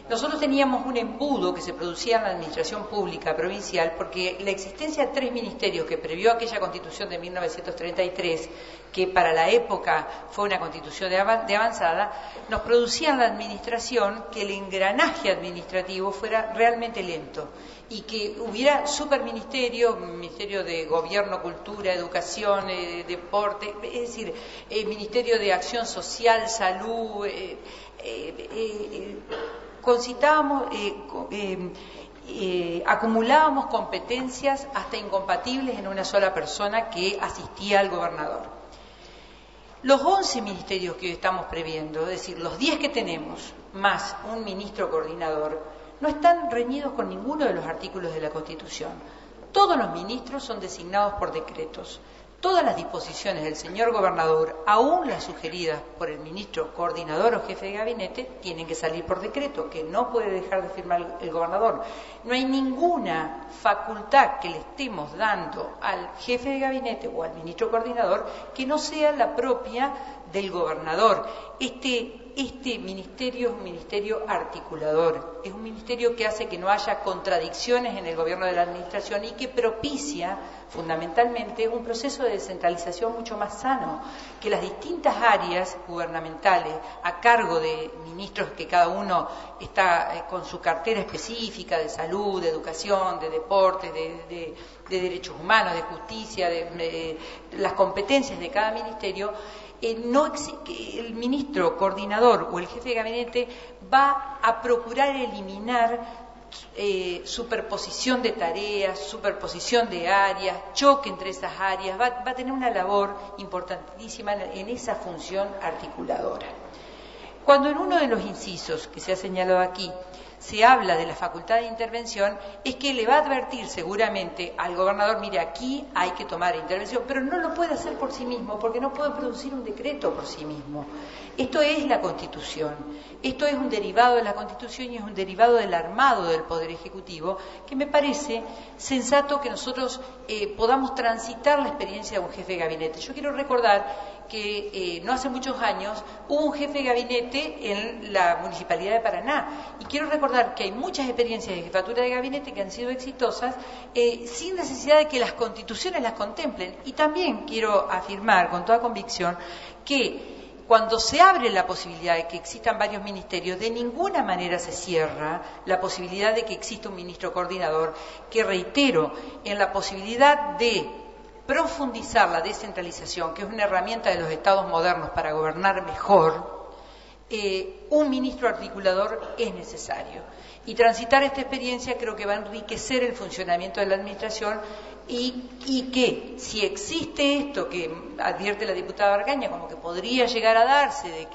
Nosotros teníamos un embudo que se producía en la administración pública provincial porque la existencia de 3 ministerios que previó aquella Constitución de 1933, que para la época fue una Constitución de avanzada, nos producía en la administración que el engranaje administrativo fuera realmente lento y que hubiera superministerios, Ministerio de Gobierno, Cultura, Educación, Deporte, es decir, Ministerio de Acción Social, Salud, concitábamos, acumulábamos competencias hasta incompatibles en una sola persona que asistía al gobernador. Los 11 ministerios que hoy estamos previendo, es decir, los 10 que tenemos, más un ministro coordinador, no están reñidos con ninguno de los artículos de la Constitución. Todos los ministros son designados por decretos. Todas las disposiciones del señor gobernador, aún las sugeridas por el ministro coordinador o jefe de gabinete, tienen que salir por decreto, que no puede dejar de firmar el gobernador. No hay ninguna facultad que le estemos dando al jefe de gabinete o al ministro coordinador que no sea la propia del gobernador. Este ministerio es un ministerio articulador, es un ministerio que hace que no haya contradicciones en el gobierno de la administración y que propicia fundamentalmente un proceso de descentralización mucho más sano, que las distintas áreas gubernamentales a cargo de ministros que cada uno está con su cartera específica de salud, de educación, de deportes, de derechos humanos, de justicia, de las competencias de cada ministerio, el ministro coordinador o el jefe de gabinete va a procurar eliminar superposición de tareas, superposición de áreas, choque entre esas áreas, va a tener una labor importantísima en esa función articuladora. Cuando en uno de los incisos que se ha señalado aquí se habla de la facultad de intervención, es que le va a advertir seguramente al gobernador, mire, aquí hay que tomar intervención, pero no lo puede hacer por sí mismo, porque no puede producir un decreto por sí mismo. Esto es la Constitución, esto es un derivado de la Constitución y es un derivado del armado del Poder Ejecutivo, que me parece sensato que nosotros podamos transitar la experiencia de un jefe de gabinete. Yo quiero recordar que no hace muchos años hubo un jefe de gabinete en la Municipalidad de Paraná, y quiero recordar que hay muchas experiencias de jefatura de gabinete que han sido exitosas sin necesidad de que las constituciones las contemplen. Y también quiero afirmar con toda convicción que cuando se abre la posibilidad de que existan varios ministerios, de ninguna manera se cierra la posibilidad de que exista un ministro coordinador, que reitero, en la posibilidad de profundizar la descentralización, que es una herramienta de los estados modernos para gobernar mejor, un ministro articulador es necesario. Y transitar esta experiencia creo que va a enriquecer el funcionamiento de la administración y que si existe esto que advierte la diputada Argaña, como que podría llegar a darse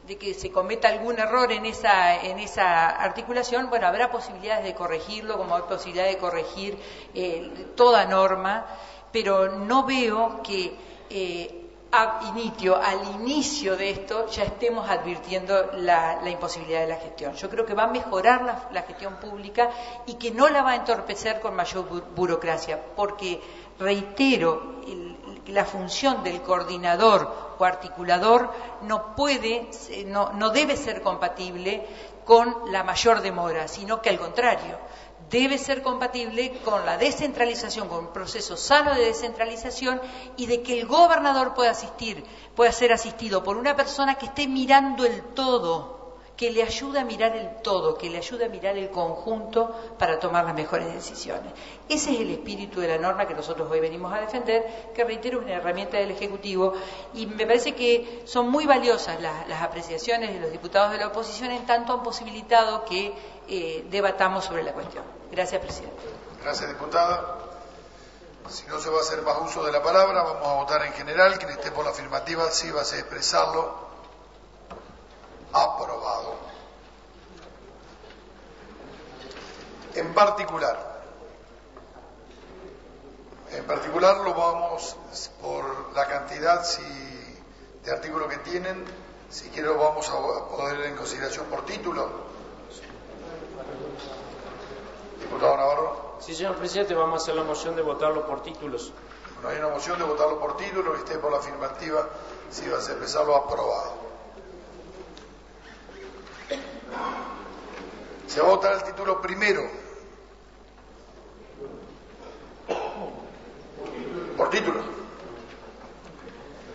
de que se cometa algún error en esa articulación, bueno, habrá posibilidades de corregirlo, como hay posibilidad de corregir toda norma, pero no veo que al inicio de esto ya estemos advirtiendo la imposibilidad de la gestión. Yo creo que va a mejorar la gestión pública y que no la va a entorpecer con mayor burocracia, porque, reitero, la función del coordinador o articulador no debe ser compatible con la mayor demora, sino que al contrario, debe ser compatible con la descentralización, con un proceso sano de descentralización y de que el gobernador pueda ser asistido por una persona que esté mirando el todo, que le ayude a mirar el todo, que le ayude a mirar el conjunto para tomar las mejores decisiones. Ese es el espíritu de la norma que nosotros hoy venimos a defender, que reitero es una herramienta del Ejecutivo, y me parece que son muy valiosas las apreciaciones de los diputados de la oposición, en tanto han posibilitado que debatamos sobre la cuestión. Gracias, presidente. Gracias, diputada. Si no se va a hacer más uso de la palabra, vamos a votar en general. Quien esté por la afirmativa, sí va a expresarlo. Aprobado. En particular lo vamos por la cantidad de artículos que tienen. Si quiere lo vamos a poner en consideración por título. Diputado Navarro. Sí, señor presidente, vamos a hacer la moción de votarlo por títulos. Bueno, hay una moción de votarlo por título, que esté por la afirmativa, si va a expresarlo, aprobado. Se va a votar el título primero. Por título.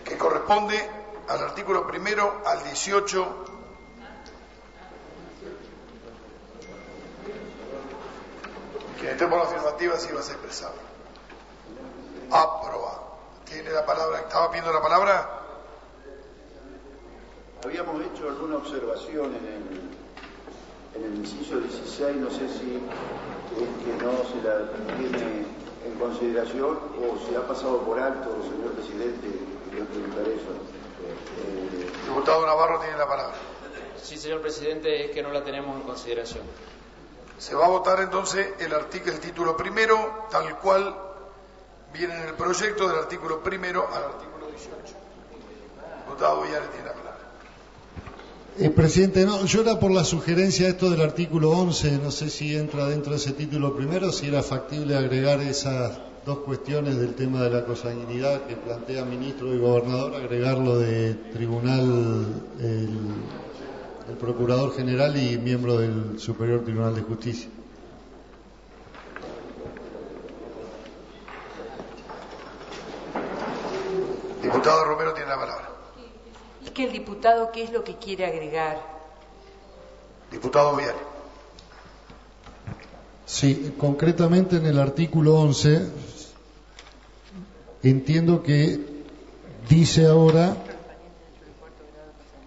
Que corresponde al artículo primero, al 18. Quien esté por la afirmativa, sí va a ser expresado. Aprobado. Tiene la palabra. ¿Estaba pidiendo la palabra? Habíamos hecho alguna observación en el inciso 16, no sé si es que no se la tiene en consideración o se ha pasado por alto, señor presidente, quería preguntar eso. Diputado Navarro tiene la palabra. Sí, señor presidente, es que no la tenemos en consideración. Se va a votar entonces el título primero, tal cual viene en el proyecto, del artículo primero al artículo 18. Diputado Villares tiene la palabra. Presidente, no, yo era por la sugerencia esto del artículo 11, no sé si entra dentro de ese título primero, si era factible agregar esa dos cuestiones del tema de la consanguinidad que plantea ministro y gobernador, agregar lo de tribunal, el procurador general y miembro del Superior Tribunal de Justicia. Diputado Romero tiene la palabra. Es que el diputado, ¿qué es lo que quiere agregar? Diputado Viale. Sí, concretamente en el artículo 11, entiendo que dice ahora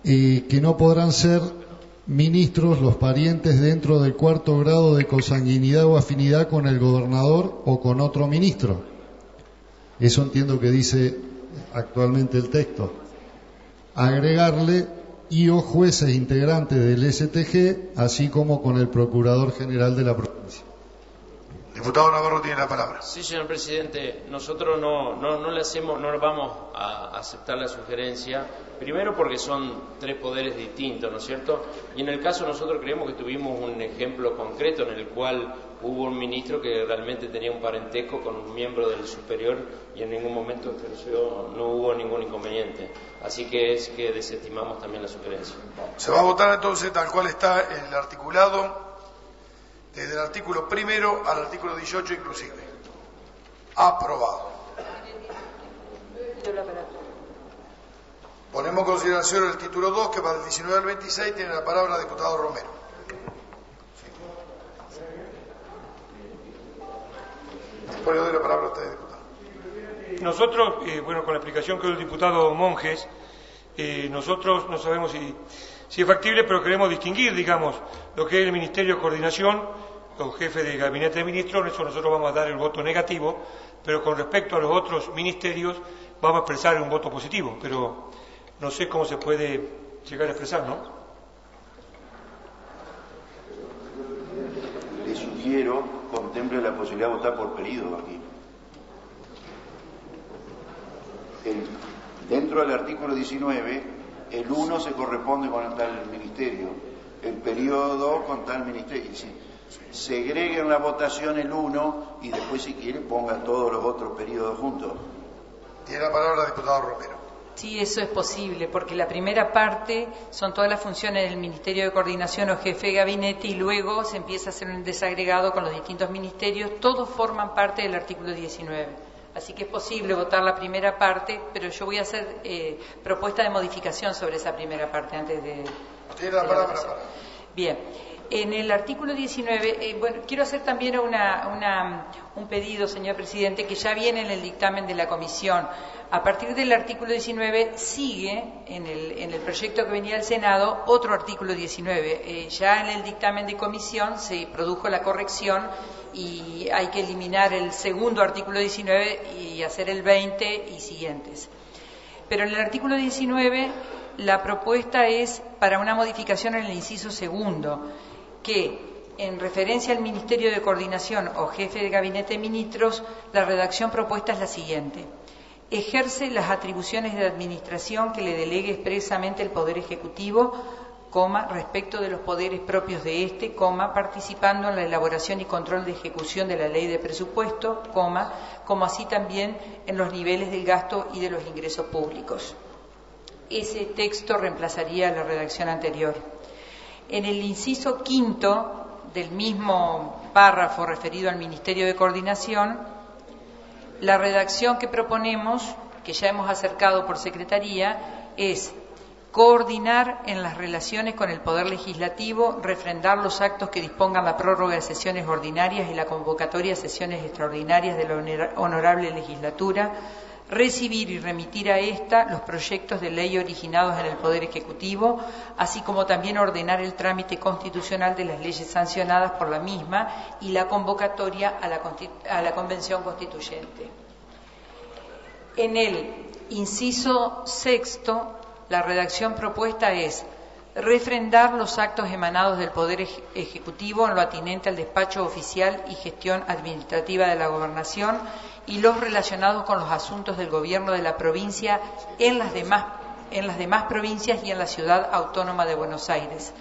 que no podrán ser ministros los parientes dentro del cuarto grado de consanguinidad o afinidad con el gobernador o con otro ministro. Eso entiendo que dice actualmente el texto. Agregarle y o jueces integrantes del STG, así como con el Procurador General de la provincia. Diputado Navarro tiene la palabra. Sí, señor presidente, nosotros no vamos a aceptar la sugerencia, primero porque son tres poderes distintos, ¿no es cierto? Y en el caso nosotros creemos que tuvimos un ejemplo concreto en el cual hubo un ministro que realmente tenía un parentesco con un miembro del superior y en ningún momento no hubo ningún inconveniente. Así que es que desestimamos también la sugerencia. Se va a votar entonces tal cual está el articulado, desde el artículo primero al artículo 18 inclusive. Aprobado. Ponemos en consideración el título 2, que va del 19 al 26, tiene la palabra el diputado Romero. Después le doy la palabra a usted, diputado. Nosotros, con la explicación que dio el diputado Monjes, nosotros no sabemos si es factible, pero queremos distinguir, digamos, lo que es el Ministerio de Coordinación, los jefes de gabinete de ministros, eso nosotros vamos a dar el voto negativo, pero con respecto a los otros ministerios vamos a expresar un voto positivo, pero no sé cómo se puede llegar a expresar, ¿no? Le sugiero, contemple la posibilidad de votar por periodo aquí. Dentro del artículo 19, el 1 se corresponde con tal ministerio, el periodo con tal ministerio. Segregue en la votación el 1 y después, si quiere, ponga todos los otros periodos juntos. Tiene la palabra el diputado Romero. Sí, eso es posible, porque la primera parte son todas las funciones del Ministerio de Coordinación o jefe de gabinete y luego se empieza a hacer un desagregado con los distintos ministerios, todos forman parte del artículo 19. Así que es posible votar la primera parte, pero yo voy a hacer propuesta de modificación sobre esa primera parte antes de... Tiene la palabra. Bien. En el artículo 19, quiero hacer también un pedido, señor presidente, que ya viene en el dictamen de la comisión. A partir del artículo 19 sigue en el proyecto que venía del Senado otro artículo 19. Ya en el dictamen de comisión se produjo la corrección y hay que eliminar el segundo artículo 19 y hacer el 20 y siguientes. Pero en el artículo 19 la propuesta es para una modificación en el inciso segundo, que en referencia al Ministerio de Coordinación o jefe de gabinete de ministros, la redacción propuesta es la siguiente: ejerce las atribuciones de administración que le delegue expresamente el Poder Ejecutivo, respecto de los poderes propios de éste, participando en la elaboración y control de ejecución de la ley de presupuesto, como así también en los niveles del gasto y de los ingresos públicos. Ese texto reemplazaría la redacción anterior. En el inciso quinto del mismo párrafo referido al Ministerio de Coordinación, la redacción que proponemos, que ya hemos acercado por Secretaría, es coordinar en las relaciones con el Poder Legislativo, refrendar los actos que dispongan la prórroga de sesiones ordinarias y la convocatoria de sesiones extraordinarias de la honorable legislatura, recibir y remitir a ésta los proyectos de ley originados en el Poder Ejecutivo, así como también ordenar el trámite constitucional de las leyes sancionadas por la misma y la convocatoria a la Convención Constituyente. En el inciso sexto, la redacción propuesta es refrendar los actos emanados del Poder Ejecutivo en lo atinente al despacho oficial y gestión administrativa de la Gobernación y los relacionados con los asuntos del gobierno de la provincia en las demás provincias y en la Ciudad Autónoma de Buenos Aires.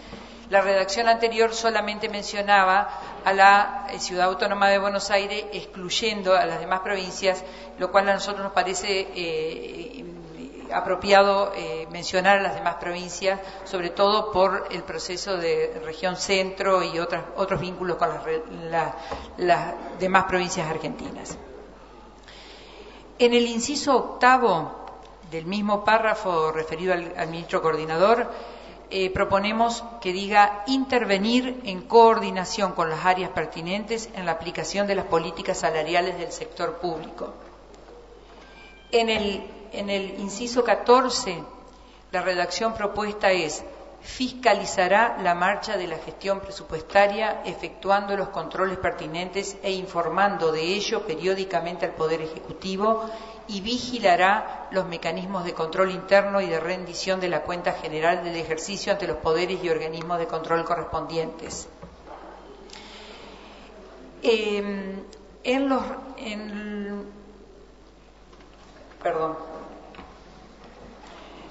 La redacción anterior solamente mencionaba a la Ciudad Autónoma de Buenos Aires, excluyendo a las demás provincias, lo cual a nosotros nos parece apropiado mencionar a las demás provincias, sobre todo por el proceso de región centro y otros vínculos con las demás provincias argentinas. En el inciso 8 del mismo párrafo referido al ministro coordinador, proponemos que diga intervenir en coordinación con las áreas pertinentes en la aplicación de las políticas salariales del sector público. En el inciso 14, la redacción propuesta es: fiscalizará la marcha de la gestión presupuestaria, efectuando los controles pertinentes e informando de ello periódicamente al Poder Ejecutivo, y vigilará los mecanismos de control interno y de rendición de la cuenta general del ejercicio ante los poderes y organismos de control correspondientes.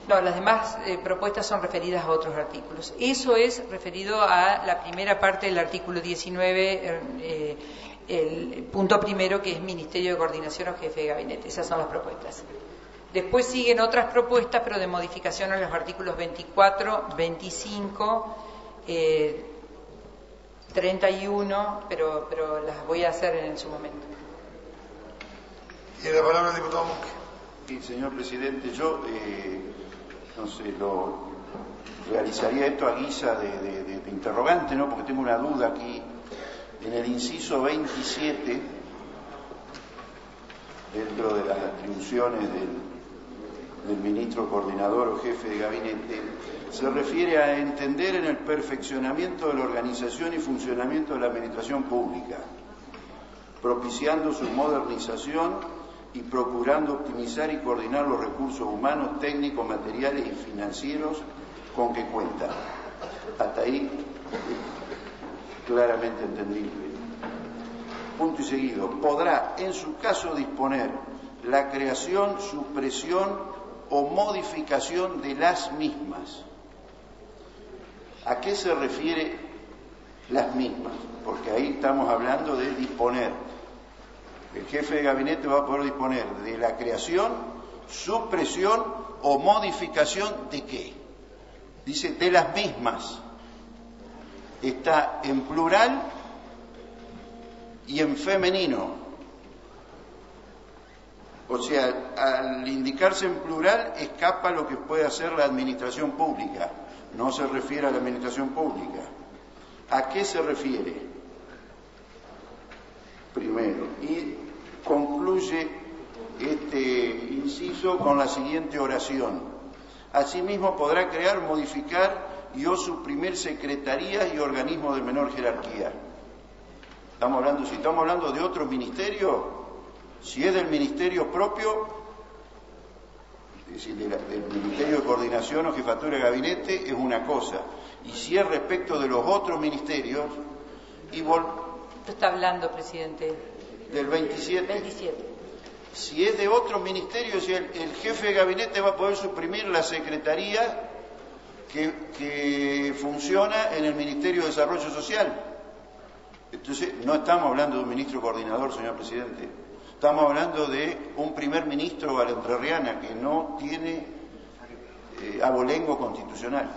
Las demás propuestas son referidas a otros artículos. Eso es referido a la primera parte del artículo 19, el punto primero, que es Ministerio de Coordinación o Jefe de Gabinete. Esas son las propuestas. Después siguen otras propuestas, pero de modificación a los artículos 24, 25, 31, pero las voy a hacer en su momento. Tiene la palabra el diputado Monge. Sí, señor presidente, yo lo realizaría esto a guisa de interrogante, ¿no? Porque tengo una duda aquí. En el inciso 27, dentro de las atribuciones del ministro coordinador o jefe de gabinete, se refiere a entender en el perfeccionamiento de la organización y funcionamiento de la administración pública, propiciando su modernización y procurando optimizar y coordinar los recursos humanos, técnicos, materiales y financieros con que cuenta. Hasta ahí claramente entendible. Punto y seguido. Podrá, en su caso, disponer la creación, supresión o modificación de las mismas. ¿A qué se refiere las mismas? Porque ahí estamos hablando de disponer. El jefe de gabinete va a poder disponer de la creación, supresión o modificación de qué. Dice de las mismas. Está en plural y en femenino. O sea, al indicarse en plural escapa lo que puede hacer la administración pública. No se refiere a la administración pública. ¿A qué se refiere? Primero. Y concluye este inciso con la siguiente oración. Asimismo podrá crear, modificar y o suprimir secretarías y organismos de menor jerarquía. Si estamos hablando de otro ministerio, si es del ministerio propio, es decir, del Ministerio de Coordinación o Jefatura de Gabinete, es una cosa. Y si es respecto de los otros ministerios, está hablando, presidente. Del 27. 27. Si es de otro ministerio, si el jefe de gabinete va a poder suprimir la secretaría que funciona en el Ministerio de Desarrollo Social. Entonces, no estamos hablando de un ministro coordinador, señor presidente. Estamos hablando de un primer ministro a la entrerriana que no tiene abolengo constitucional.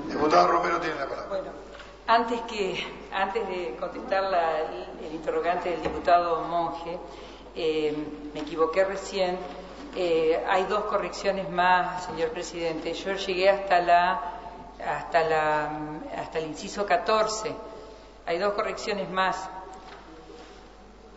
Diputado Romero tiene la palabra. Bueno, antes de contestar el interrogante del diputado Monge, me equivoqué recién. Hay dos correcciones más, señor presidente. Yo llegué hasta el inciso 14. Hay dos correcciones más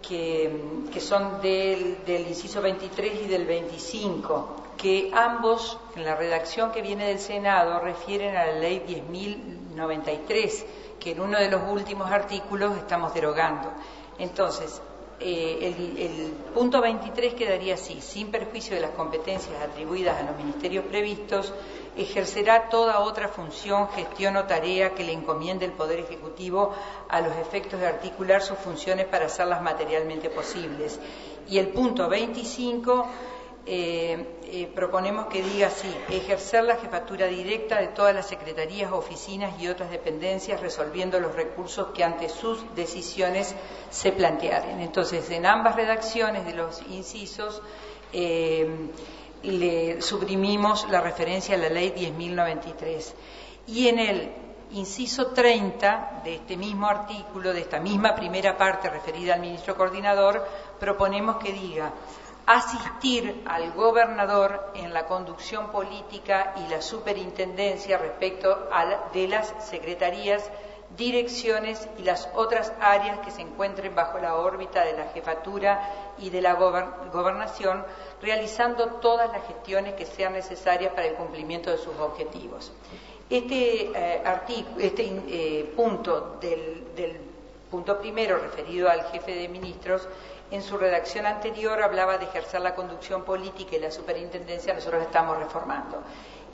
que son del inciso 23 y del 25, que ambos, en la redacción que viene del Senado, refieren a la ley 10.093, que en uno de los últimos artículos estamos derogando. Entonces, el punto 23 quedaría así: sin perjuicio de las competencias atribuidas a los ministerios previstos, ejercerá toda otra función, gestión o tarea que le encomiende el Poder Ejecutivo a los efectos de articular sus funciones para hacerlas materialmente posibles. Y el punto 25 proponemos que diga así: ejercer la jefatura directa de todas las secretarías, oficinas y otras dependencias, resolviendo los recursos que ante sus decisiones se plantearen. Entonces, en ambas redacciones de los incisos le suprimimos la referencia a la ley 10.093. Y en el inciso 30 de este mismo artículo, de esta misma primera parte referida al ministro coordinador, proponemos que diga: asistir al gobernador en la conducción política y la superintendencia respecto de las secretarías, direcciones y las otras áreas que se encuentren bajo la órbita de la jefatura y de la gobernación, realizando todas las gestiones que sean necesarias para el cumplimiento de sus objetivos. Este punto del punto primero referido al jefe de ministros, en su redacción anterior hablaba de ejercer la conducción política y la superintendencia. Nosotros la estamos reformando.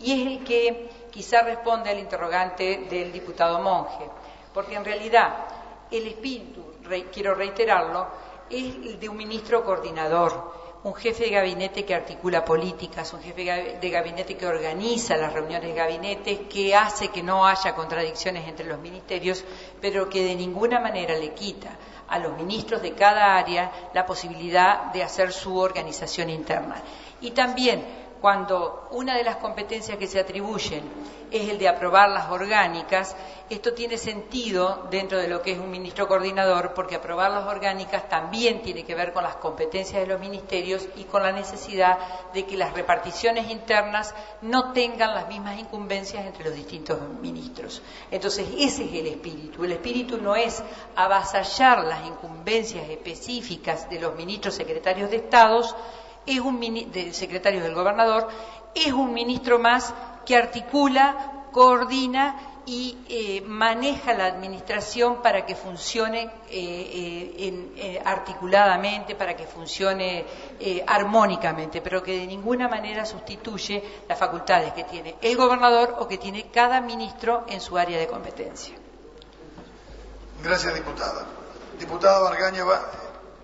Y es el que quizá responde al interrogante del diputado Monge, porque en realidad el espíritu, quiero reiterarlo, es el de un ministro coordinador, un jefe de gabinete que articula políticas, un jefe de gabinete que organiza las reuniones de gabinete, que hace que no haya contradicciones entre los ministerios, pero que de ninguna manera le quita a los ministros de cada área la posibilidad de hacer su organización interna. Y también, cuando una de las competencias que se atribuyen es el de aprobar las orgánicas, esto tiene sentido dentro de lo que es un ministro coordinador, porque aprobar las orgánicas también tiene que ver con las competencias de los ministerios y con la necesidad de que las reparticiones internas no tengan las mismas incumbencias entre los distintos ministros. Entonces, ese es el espíritu. El espíritu no es avasallar las incumbencias específicas de los ministros secretarios de Estados, del secretario del gobernador, es un ministro más que articula, coordina y maneja la administración para que funcione articuladamente, para que funcione armónicamente, pero que de ninguna manera sustituye las facultades que tiene el gobernador o que tiene cada ministro en su área de competencia. Gracias, diputada. Diputada Bargaña,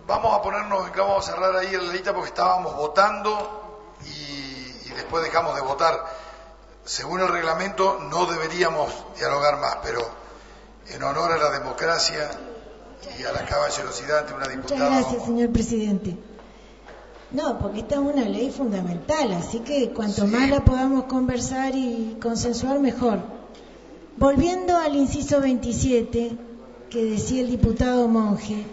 vamos a cerrar ahí la lista porque estábamos votando y después dejamos de votar. Según el reglamento no deberíamos dialogar más, pero en honor a la democracia y a la caballerosidad de una diputada... Muchas gracias, señor presidente. No, porque esta es una ley fundamental, así que cuanto más la podamos conversar y consensuar, mejor. Volviendo al inciso 27, que decía el diputado Monge,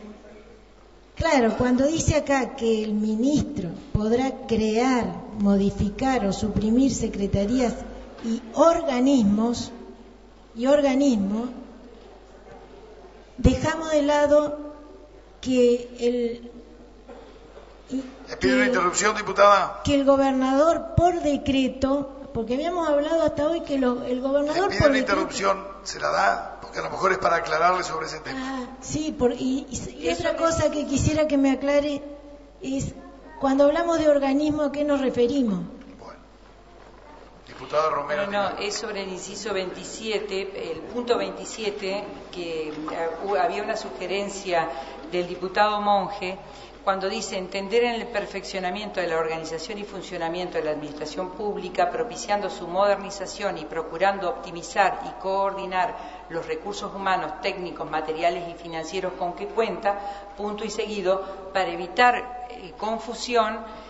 claro, cuando dice acá que el ministro podrá crear, modificar o suprimir secretarías y organismos, dejamos de lado que ¿Le pido una interrupción, diputada? Que el gobernador por decreto, porque habíamos hablado hasta hoy que el gobernador... ¿Le pido una interrupción? ¿Se la da? Porque a lo mejor es para aclararle sobre ese tema. Sí, y otra cosa que quisiera que me aclare es, cuando hablamos de organismo, ¿a qué nos referimos? Bueno. Diputada Romero. No, es sobre el inciso 27, el punto 27, que había una sugerencia del diputado Monge, cuando dice entender en el perfeccionamiento de la organización y funcionamiento de la administración pública, propiciando su modernización y procurando optimizar y coordinar los recursos humanos, técnicos, materiales y financieros con que cuenta, punto y seguido, para evitar confusión,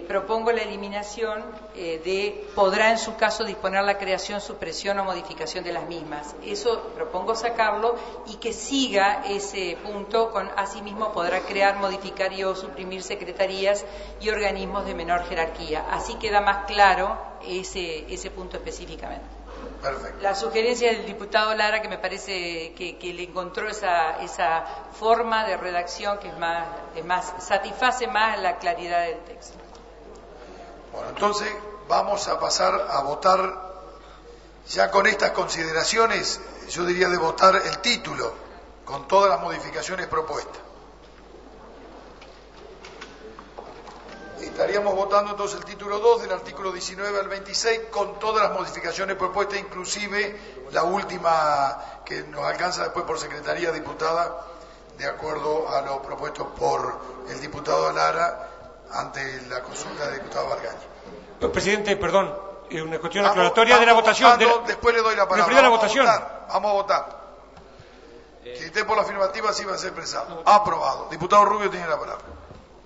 propongo la eliminación de podrá en su caso disponer la creación, supresión o modificación de las mismas. Eso propongo sacarlo y que siga ese punto con asimismo podrá crear, modificar y o suprimir secretarías y organismos de menor jerarquía. Así queda más claro ese punto específicamente. Perfecto. La sugerencia del diputado Lara, que me parece que le encontró esa forma de redacción que es más satisface más la claridad del texto. Bueno, entonces vamos a pasar a votar ya con estas consideraciones. Yo diría de votar el título con todas las modificaciones propuestas. Estaríamos votando entonces el título 2 del artículo 19 al 26 con todas las modificaciones propuestas, inclusive la última que nos alcanza después por secretaría diputada, de acuerdo a lo propuesto por el diputado Lara, ante la consulta del diputado Bargañi. Presidente, perdón, una cuestión aclaratoria de la votación. Después le doy la palabra. Referida a la votación. Vamos a votar. Si esté por la afirmativa, sí va a ser expresado. Aprobado. Diputado Rubio tiene la palabra.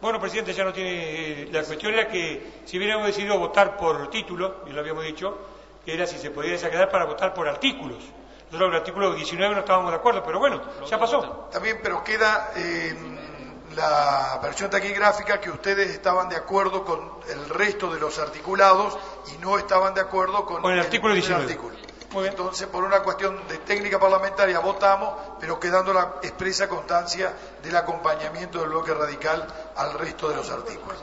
Bueno, presidente, ya no tiene... La cuestión era que si hubiéramos decidido votar por título, y lo habíamos dicho, era si se podía desaclarar para votar por artículos. Nosotros en el artículo 19 no estábamos de acuerdo, pero bueno, ya pasó. También, pero queda la versión taquigráfica que ustedes estaban de acuerdo con el resto de los articulados y no estaban de acuerdo con el artículo 19. Muy bien. Entonces, por una cuestión de técnica parlamentaria votamos, pero quedando la expresa constancia del acompañamiento del bloque radical al resto de los artículos.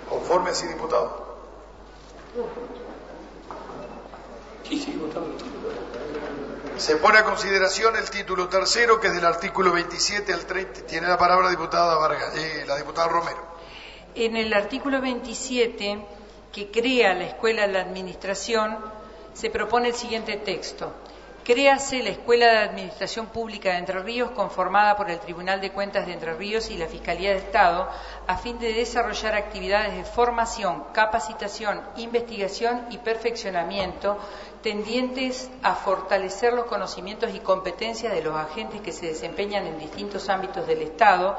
Conforme así, diputado. Se pone a consideración el título tercero, que es del artículo 27 al 30. Tiene la palabra la diputada Romero. En el artículo 27, que crea la Escuela de la Administración, se propone el siguiente texto. Créase la Escuela de Administración Pública de Entre Ríos, conformada por el Tribunal de Cuentas de Entre Ríos y la Fiscalía de Estado, a fin de desarrollar actividades de formación, capacitación, investigación y perfeccionamiento tendientes a fortalecer los conocimientos y competencias de los agentes que se desempeñan en distintos ámbitos del Estado,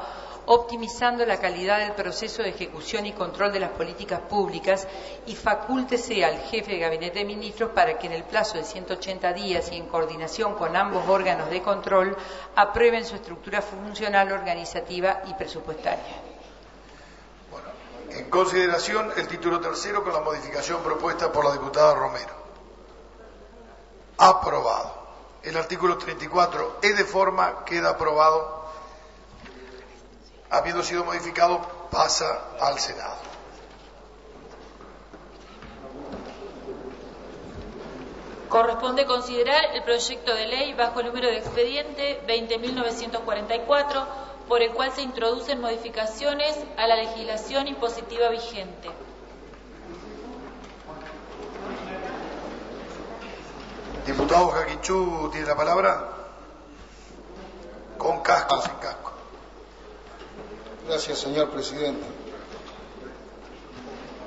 optimizando la calidad del proceso de ejecución y control de las políticas públicas, y facúltese al jefe de Gabinete de Ministros para que en el plazo de 180 días y en coordinación con ambos órganos de control aprueben su estructura funcional, organizativa y presupuestaria. Bueno, en consideración el título tercero con la modificación propuesta por la diputada Romero. Aprobado. El artículo 34 de forma queda aprobado. Habiendo sido modificado, pasa al Senado. Corresponde considerar el proyecto de ley bajo el número de expediente 20.944, por el cual se introducen modificaciones a la legislación impositiva vigente. Diputado Jaquinchú, ¿tiene la palabra? Con casco, sin casco. Gracias, señor presidente.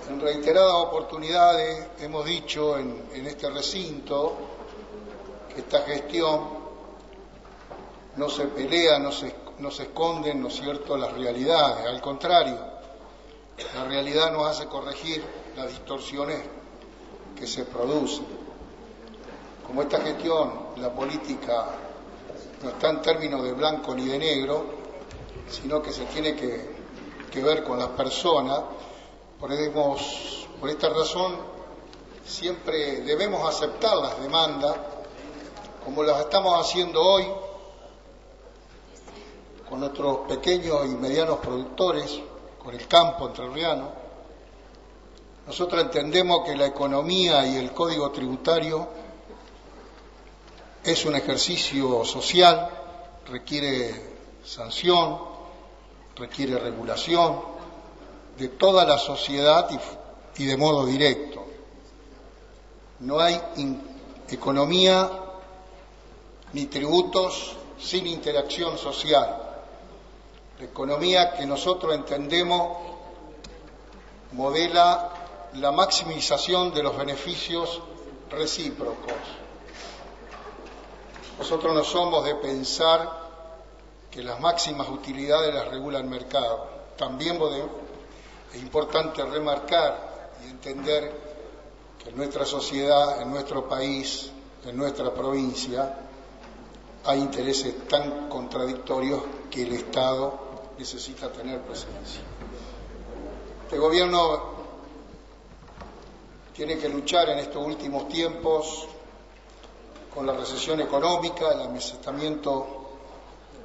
En reiteradas oportunidades hemos dicho en este recinto que esta gestión no se pelea, no se esconden, ¿no es cierto?, las realidades. Al contrario, la realidad nos hace corregir las distorsiones que se producen. Como esta gestión, la política no está en términos de blanco ni de negro, sino que se tiene que ver con las personas. Por esta razón siempre debemos aceptar las demandas, como las estamos haciendo hoy con nuestros pequeños y medianos productores, con el campo entrerriano. Nosotros entendemos que la economía y el código tributario es un ejercicio social, requiere sanción, requiere regulación de toda la sociedad y de modo directo. No hay economía ni tributos sin interacción social. La economía que nosotros entendemos modela la maximización de los beneficios recíprocos. Nosotros no somos de pensar que las máximas utilidades las regula el mercado. También es importante remarcar y entender que en nuestra sociedad, en nuestro país, en nuestra provincia, hay intereses tan contradictorios que el Estado necesita tener presencia. Este gobierno tiene que luchar en estos últimos tiempos con la recesión económica, el amesetamiento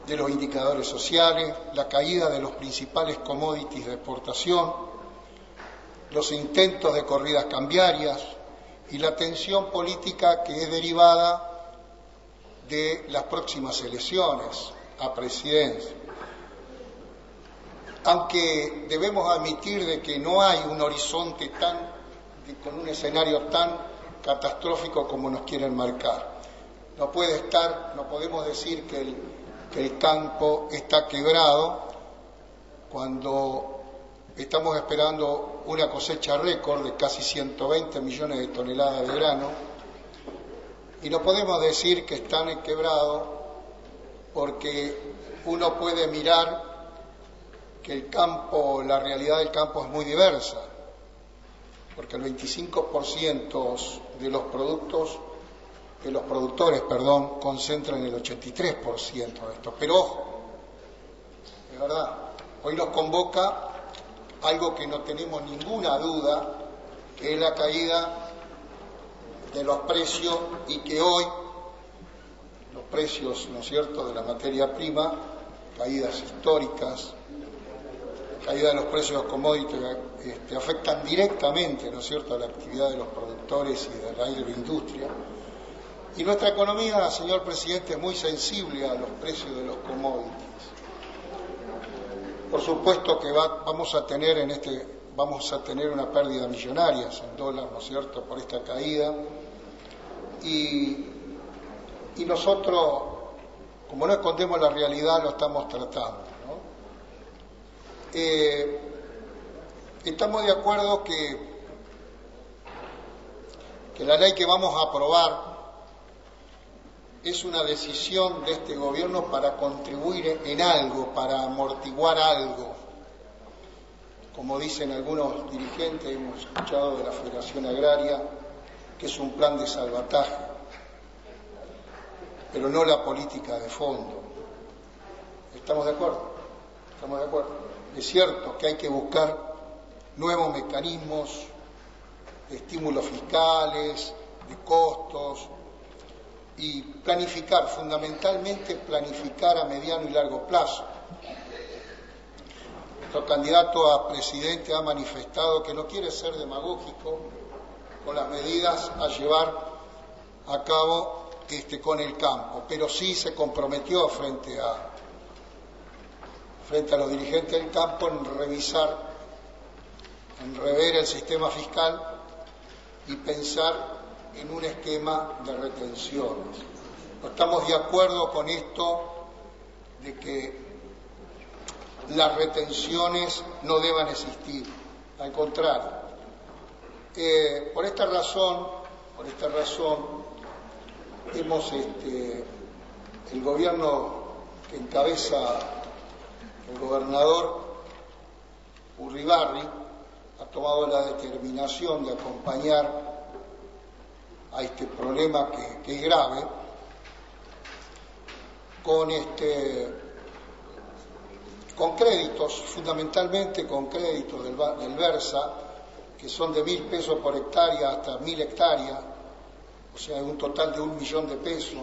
de los indicadores sociales, la caída de los principales commodities de exportación, los intentos de corridas cambiarias y la tensión política que es derivada de las próximas elecciones a presidencia. Aunque debemos admitir de que no hay un horizonte con un escenario tan catastrófico como nos quieren marcar. No podemos decir que que el campo está quebrado cuando estamos esperando una cosecha récord de casi 120 millones de toneladas de grano, y no podemos decir que están en quebrado porque uno puede mirar que el campo, la realidad del campo es muy diversa, porque el 25% de los productores, concentran el 83% de esto. Pero ojo, es verdad, hoy nos convoca algo que no tenemos ninguna duda, que es la caída de los precios, y que hoy los precios, ¿no es cierto?, de la materia prima, caídas históricas, caída de los precios de los commodities, afectan directamente, ¿no es cierto?, a la actividad de los productores y de la agroindustria. Y nuestra economía, señor presidente, es muy sensible a los precios de los commodities. Por supuesto que vamos a tener una pérdida millonaria en dólares, ¿no es cierto?, por esta caída. Y nosotros, como no escondemos la realidad, lo estamos tratando, ¿no? Estamos de acuerdo que la ley que vamos a aprobar es una decisión de este gobierno para contribuir en algo, para amortiguar algo. Como dicen algunos dirigentes, hemos escuchado de la Federación Agraria, que es un plan de salvataje, pero no la política de fondo. ¿Estamos de acuerdo? Estamos de acuerdo. Es cierto que hay que buscar nuevos mecanismos de estímulos fiscales, de costos, y planificar, fundamentalmente planificar a mediano y largo plazo. Nuestro candidato a presidente ha manifestado que no quiere ser demagógico con las medidas a llevar a cabo con el campo, pero sí se comprometió frente a los dirigentes del campo en rever el sistema fiscal y pensar en un esquema de retenciones. No estamos de acuerdo con esto de que las retenciones no deban existir, al contrario. Por esta razón el gobierno que encabeza el gobernador Urribarri ha tomado la determinación de acompañar a este problema que es grave, con créditos, fundamentalmente con créditos del Versa, que son de 1.000 pesos por hectárea hasta 1.000 hectáreas, o sea, un total de 1 millón de pesos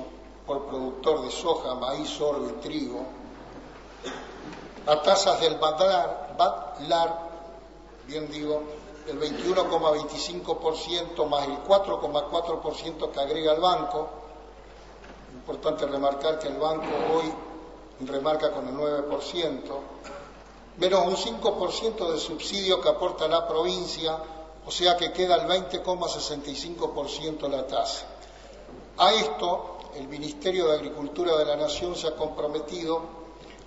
por productor de soja, maíz, sorgo y trigo, a tasas del BADLAR, bien digo, el 21,25% más el 4,4% que agrega el banco. Importante remarcar que el banco hoy remarca con el 9%, menos un 5% de subsidio que aporta la provincia, o sea que queda el 20,65% la tasa. A esto, el Ministerio de Agricultura de la Nación se ha comprometido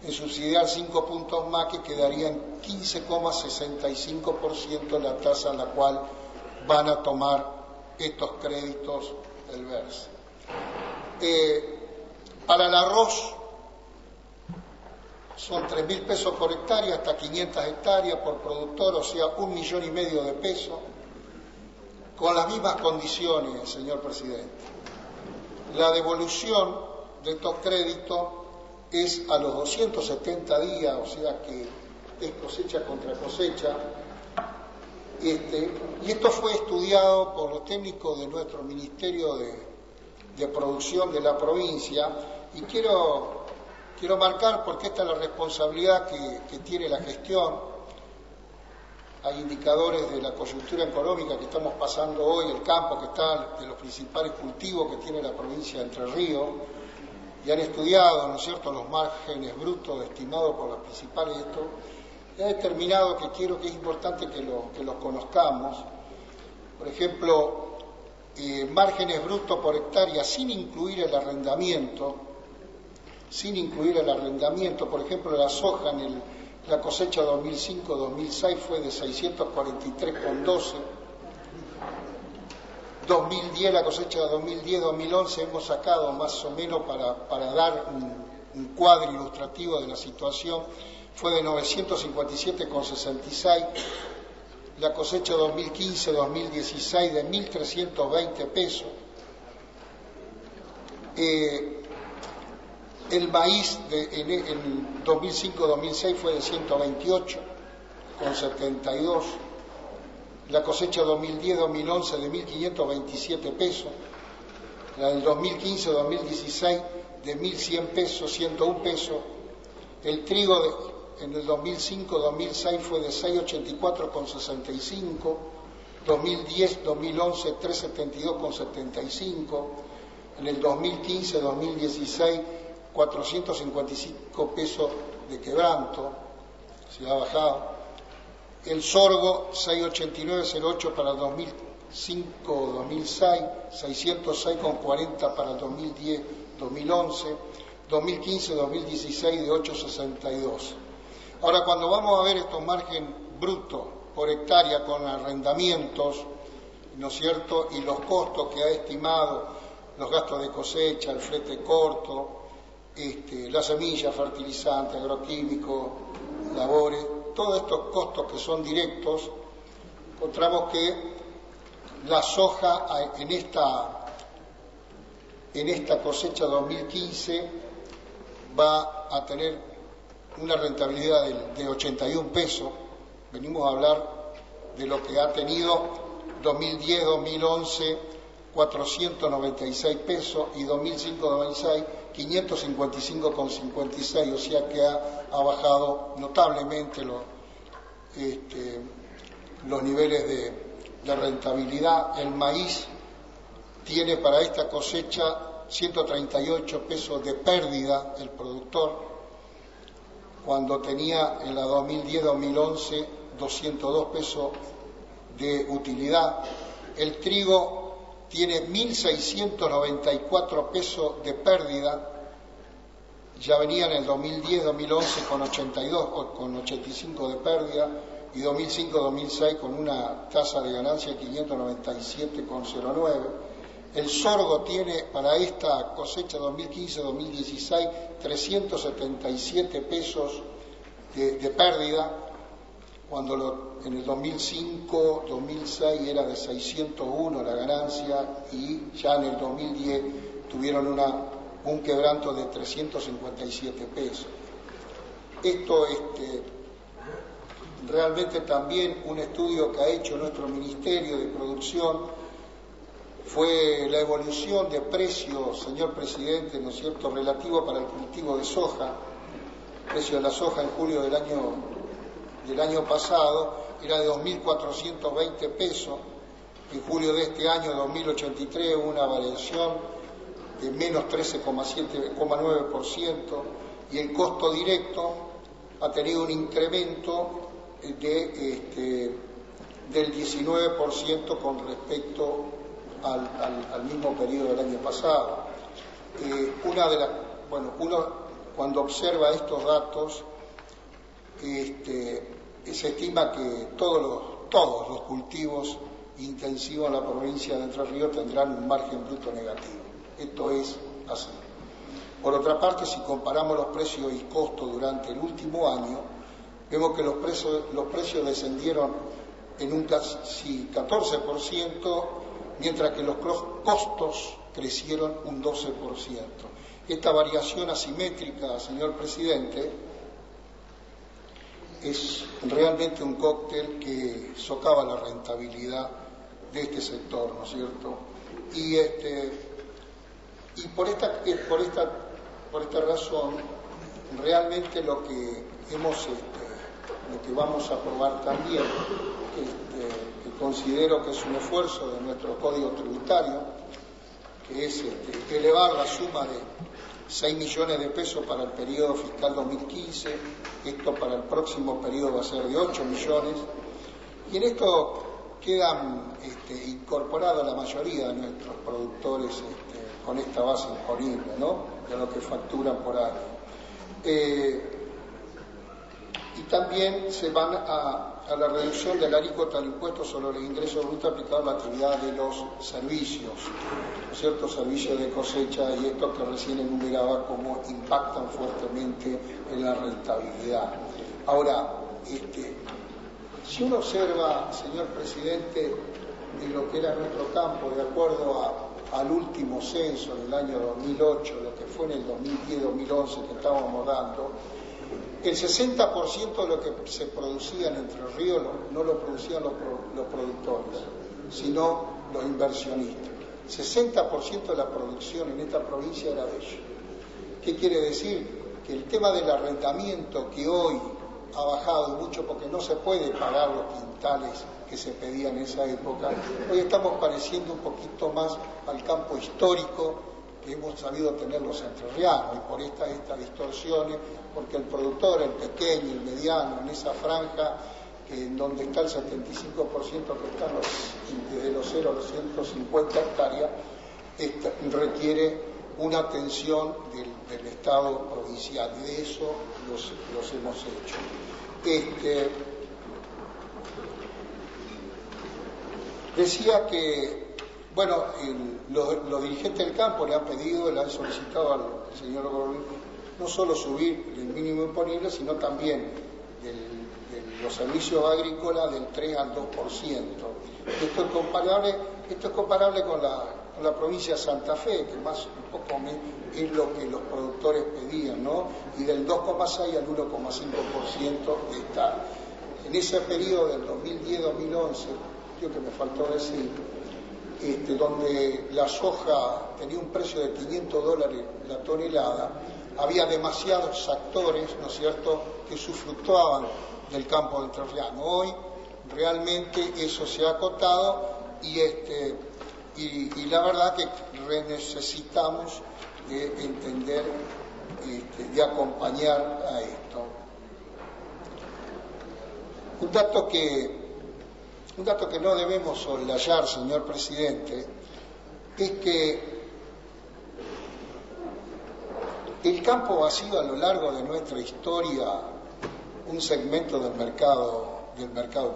en subsidiar 5 puntos más, que quedaría en 15,65% la tasa a la cual van a tomar estos créditos del Versa. Para el arroz son 3.000 pesos por hectárea hasta 500 hectáreas por productor, o sea, 1,5 millones de pesos, con las mismas condiciones, señor presidente. La devolución de estos créditos es a los 270 días, o sea que es cosecha contra cosecha. Y esto fue estudiado por los técnicos de nuestro Ministerio de Producción de la provincia, y quiero marcar, porque esta es la responsabilidad que tiene la gestión. Hay indicadores de la coyuntura económica que estamos pasando hoy, el campo que está de los principales cultivos que tiene la provincia de Entre Ríos, y han estudiado, ¿no es cierto?, los márgenes brutos estimados por las principales y ha determinado que es importante que los conozcamos. Por ejemplo, márgenes brutos por hectárea sin incluir el arrendamiento, sin incluir el arrendamiento. Por ejemplo, la soja en la cosecha 2005-2006 fue de 643,12. 2010, la cosecha de 2010-2011, hemos sacado más o menos para dar un cuadro ilustrativo de la situación, fue de 957,66. La cosecha 2015-2016 de 1.320 pesos. El maíz en 2005-2006 fue de 128,72. La cosecha 2010-2011 de 1.527 pesos. La del 2015-2016 de 1.100 pesos, 101 pesos. El trigo en el 2005-2006 fue de 684,65. 2010-2011 372,75. En el 2015-2016 455 pesos de quebranto, se ha bajado. El sorgo 689,08 para el 2005-2006, 606,40 para el 2010-2011, 2015-2016 de 8,62. Ahora, cuando vamos a ver estos márgenes brutos por hectárea con arrendamientos, ¿no es cierto?, y los costos que ha estimado, los gastos de cosecha, el flete corto, la semilla, fertilizante, agroquímico, labores, todos estos costos que son directos, encontramos que la soja en esta cosecha 2015 va a tener una rentabilidad de 81 pesos. Venimos a hablar de lo que ha tenido 2010-2011, 496 pesos, y 2005-2006, 555,56, o sea que ha bajado notablemente los niveles de rentabilidad. El maíz tiene para esta cosecha 138 pesos de pérdida el productor, cuando tenía en la 2010-2011 202 pesos de utilidad. El trigo tiene 1.694 pesos de pérdida, ya venía en el 2010-2011 con 82 o con 85 de pérdida, y 2005-2006 con una tasa de ganancia de 597,09. El sorgo tiene para esta cosecha 2015-2016 377 pesos de pérdida, cuando en el 2005-2006 era de 601 la ganancia, y ya en el 2010 tuvieron un quebranto de 357 pesos. Esto realmente también un estudio que ha hecho nuestro Ministerio de Producción fue la evolución de precios, señor presidente, ¿no es cierto?, relativo para el cultivo de soja. El precio de la soja en julio del año pasado era de 2.420 pesos, en julio de este año 2083 hubo una variación de menos 13,9%, y el costo directo ha tenido un incremento del 19% con respecto al mismo periodo del año pasado. Uno cuando observa estos datos, se estima que todos los cultivos intensivos en la provincia de Entre Ríos tendrán un margen bruto negativo. Esto es así. Por otra parte, si comparamos los precios y costos durante el último año, vemos que los precios descendieron en un casi 14%, mientras que los costos crecieron un 12%. Esta variación asimétrica, señor presidente, es realmente un cóctel que socava la rentabilidad de este sector, ¿no es cierto? Y por esta razón, realmente lo que vamos a aprobar también, que considero que es un esfuerzo de nuestro Código Tributario, que es elevar la suma de 6 millones de pesos para el periodo fiscal 2015, esto para el próximo periodo va a ser de 8 millones, y en esto quedan incorporados la mayoría de nuestros productores con esta base imponible, ¿no? De lo que facturan por año. Y también se van a la reducción de la alícuota del impuesto sobre los ingresos brutos aplicado a la actividad de los servicios, ¿no es cierto? Servicios de cosecha y estos que recién enumeraba como impactan fuertemente en la rentabilidad. Ahora, si uno observa, señor presidente, en lo que era nuestro campo, de acuerdo al último censo en el año 2008, lo que fue en el 2010-2011 que estábamos dando, el 60% de lo que se producía en Entre Ríos no lo producían los productores, sino los inversionistas. 60% de la producción en esta provincia era de ellos. ¿Qué quiere decir? Que el tema del arrendamiento, que hoy ha bajado mucho porque no se puede pagar los quintales que se pedían en esa época, hoy estamos pareciendo un poquito más al campo histórico que hemos sabido tener los entrerrianos, y por estas distorsiones, porque el productor, el pequeño, el mediano, en esa franja, en donde está el 75% que están desde los 0 a los 150 hectáreas, requiere una atención del Estado provincial, y de eso los hemos hecho. Decía que, bueno, los dirigentes del campo le han pedido, le han solicitado al señor gobernador no solo subir el mínimo imponible, sino también de los servicios agrícolas del 3 al 2%. Esto es comparable con la provincia de Santa Fe, que más un poco es lo que los productores pedían, ¿no? Y del 2,6 al 1,5% está. En ese periodo del 2010-2011, creo que me faltó decir, donde la soja tenía un precio de $500 la tonelada, había demasiados actores, ¿no es cierto?, que usufructuaban del campo entrerriano. Hoy realmente eso se ha acotado y la verdad que necesitamos de entender, de acompañar a esto. Un dato que no debemos soslayar, señor presidente, es que el campo ha sido a lo largo de nuestra historia un segmento del mercado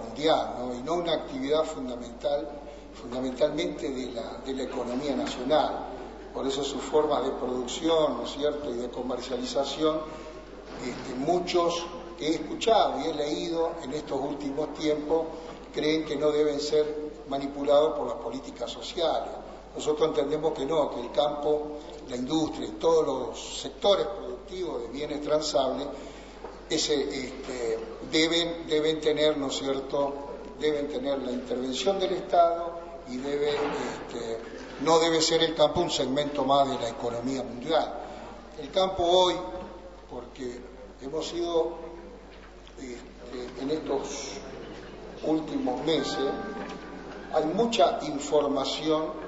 mundial, ¿no? Y no una actividad fundamentalmente de la economía nacional. Por eso su forma de producción, ¿no es cierto?, y de comercialización, muchos que he escuchado y he leído en estos últimos tiempos creen que no deben ser manipulados por las políticas sociales. Nosotros entendemos que no, que el campo, la industria y todos los sectores productivos de bienes transables deben tener, ¿no es cierto?, deben tener la intervención del Estado y no debe ser el campo un segmento más de la economía mundial. El campo hoy, porque hemos sido en estos últimos meses, hay mucha información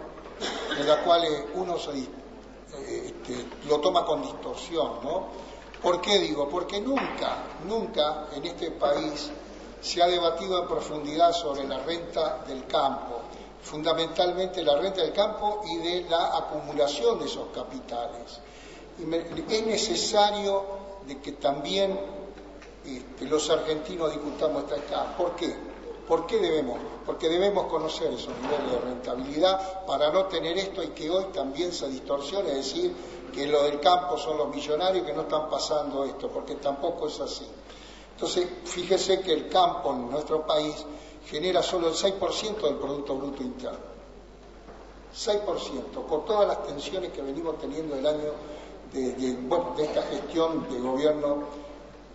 en la cual uno lo toma con distorsión, ¿no? ¿Por qué digo? Porque nunca en este país se ha debatido en profundidad sobre la renta del campo, fundamentalmente la renta del campo y de la acumulación de esos capitales. Es necesario de que también los argentinos discutamos esta escala. ¿Por qué? Porque debemos conocer esos niveles de rentabilidad para no tener esto y que hoy también se distorsione, es decir, que lo del campo son los millonarios que no están pasando esto, porque tampoco es así. Entonces, fíjese que el campo en nuestro país genera solo el 6% del Producto Bruto Interno. 6%, por todas las tensiones que venimos teniendo el año de esta gestión de gobierno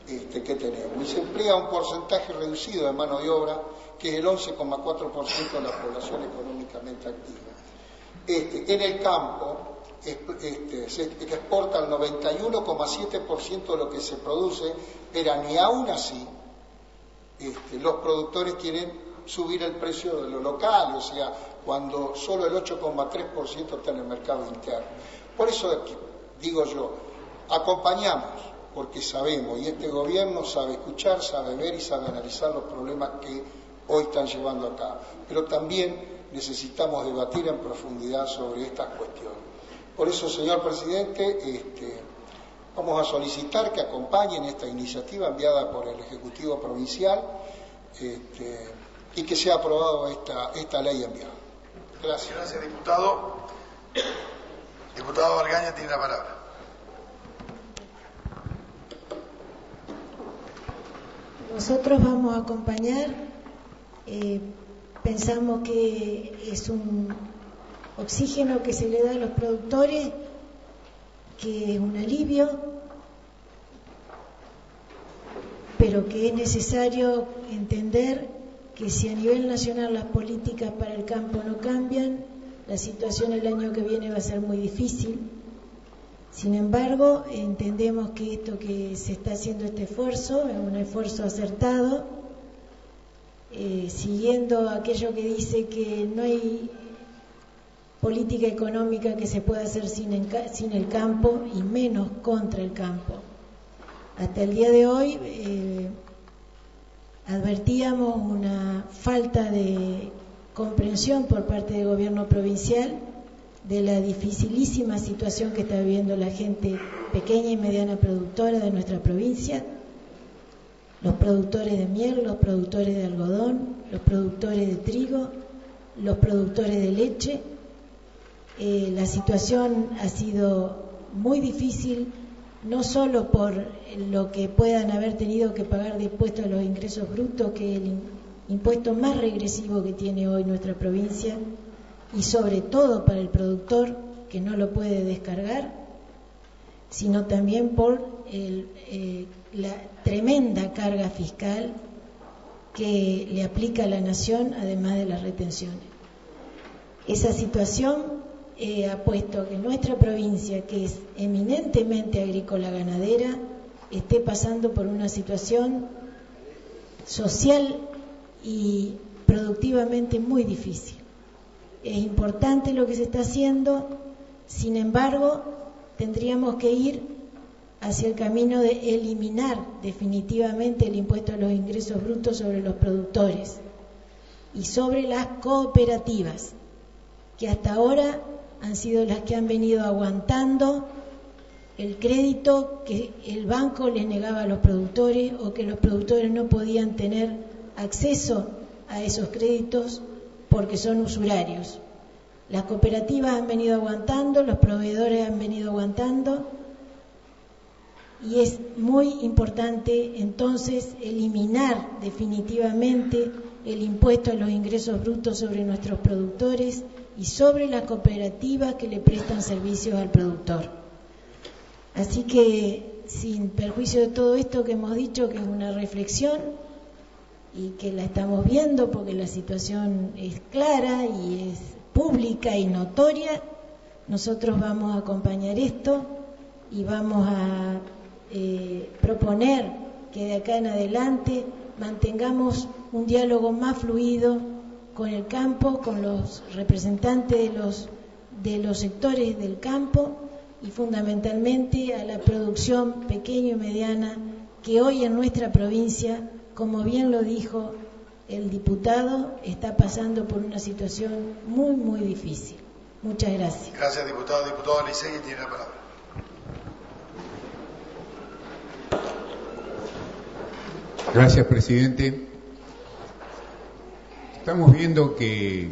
que tenemos. Y se emplea un porcentaje reducido de mano de obra, que es el 11,4% de la población económicamente activa. En el campo se exporta el 91,7% de lo que se produce, pero ni aún así los productores quieren subir el precio de lo local, o sea, cuando solo el 8,3% está en el mercado interno. Por eso digo yo, acompañamos, porque sabemos, y este gobierno sabe escuchar, sabe ver y sabe analizar los problemas que hoy están llevando a cabo, pero también necesitamos debatir en profundidad sobre estas cuestiones. Por eso, señor presidente, vamos a solicitar que acompañen esta iniciativa enviada por el Ejecutivo Provincial y que sea aprobado esta ley enviada. Gracias. Gracias, diputado. Diputado Argaña tiene la palabra. Nosotros vamos a acompañar, pensamos que es un oxígeno que se le da a los productores, que es un alivio, pero que es necesario entender que si a nivel nacional las políticas para el campo no cambian, la situación el año que viene va a ser muy difícil. Sin embargo, entendemos que esto que se está haciendo, este esfuerzo, es un esfuerzo acertado, siguiendo aquello que dice que no hay política económica que se pueda hacer sin el campo y menos contra el campo. Hasta el día de hoy advertíamos una falta de comprensión por parte del gobierno provincial de la dificilísima situación que está viviendo la gente pequeña y mediana productora de nuestra provincia, los productores de miel, los productores de algodón, los productores de trigo, los productores de leche. La situación ha sido muy difícil, no solo por lo que puedan haber tenido que pagar de impuesto a los ingresos brutos, que es el impuesto más regresivo que tiene hoy nuestra provincia, y sobre todo para el productor que no lo puede descargar, sino también por la tremenda carga fiscal que le aplica a la nación, además de las retenciones. Esa situación ha puesto a que nuestra provincia, que es eminentemente agrícola ganadera, esté pasando por una situación social y productivamente muy difícil. Es importante lo que se está haciendo, sin embargo, tendríamos que ir hacia el camino de eliminar definitivamente el impuesto a los ingresos brutos sobre los productores y sobre las cooperativas, que hasta ahora han sido las que han venido aguantando el crédito que el banco les negaba a los productores o que los productores no podían tener acceso a esos créditos porque son usurarios. Las cooperativas han venido aguantando, los proveedores han venido aguantando, y es muy importante entonces eliminar definitivamente el impuesto a los ingresos brutos sobre nuestros productores y sobre las cooperativas que le prestan servicios al productor. Así que, sin perjuicio de todo esto que hemos dicho, que es una reflexión y que la estamos viendo porque la situación es clara y es pública y notoria, nosotros vamos a acompañar esto y vamos a proponer que de acá en adelante mantengamos un diálogo más fluido con el campo, con los representantes de los sectores del campo y fundamentalmente a la producción pequeña y mediana que hoy en nuestra provincia, como bien lo dijo el diputado, está pasando por una situación muy, muy difícil. Muchas gracias. Gracias, diputado. Diputado Alicegui tiene la palabra. Gracias, presidente. Estamos viendo que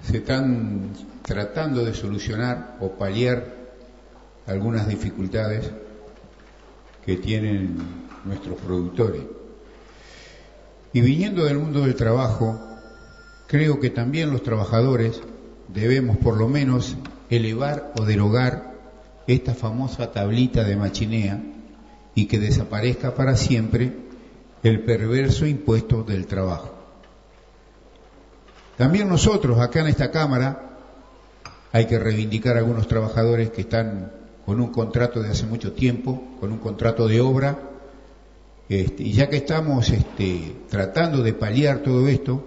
se están tratando de solucionar o paliar algunas dificultades que tienen nuestros productores. Y viniendo del mundo del trabajo, creo que también los trabajadores debemos por lo menos elevar o derogar esta famosa tablita de Machinea y que desaparezca para siempre el perverso impuesto del trabajo. También nosotros acá en esta Cámara hay que reivindicar a algunos trabajadores que están con un contrato de hace mucho tiempo, con un contrato de obra, y ya que estamos tratando de paliar todo esto,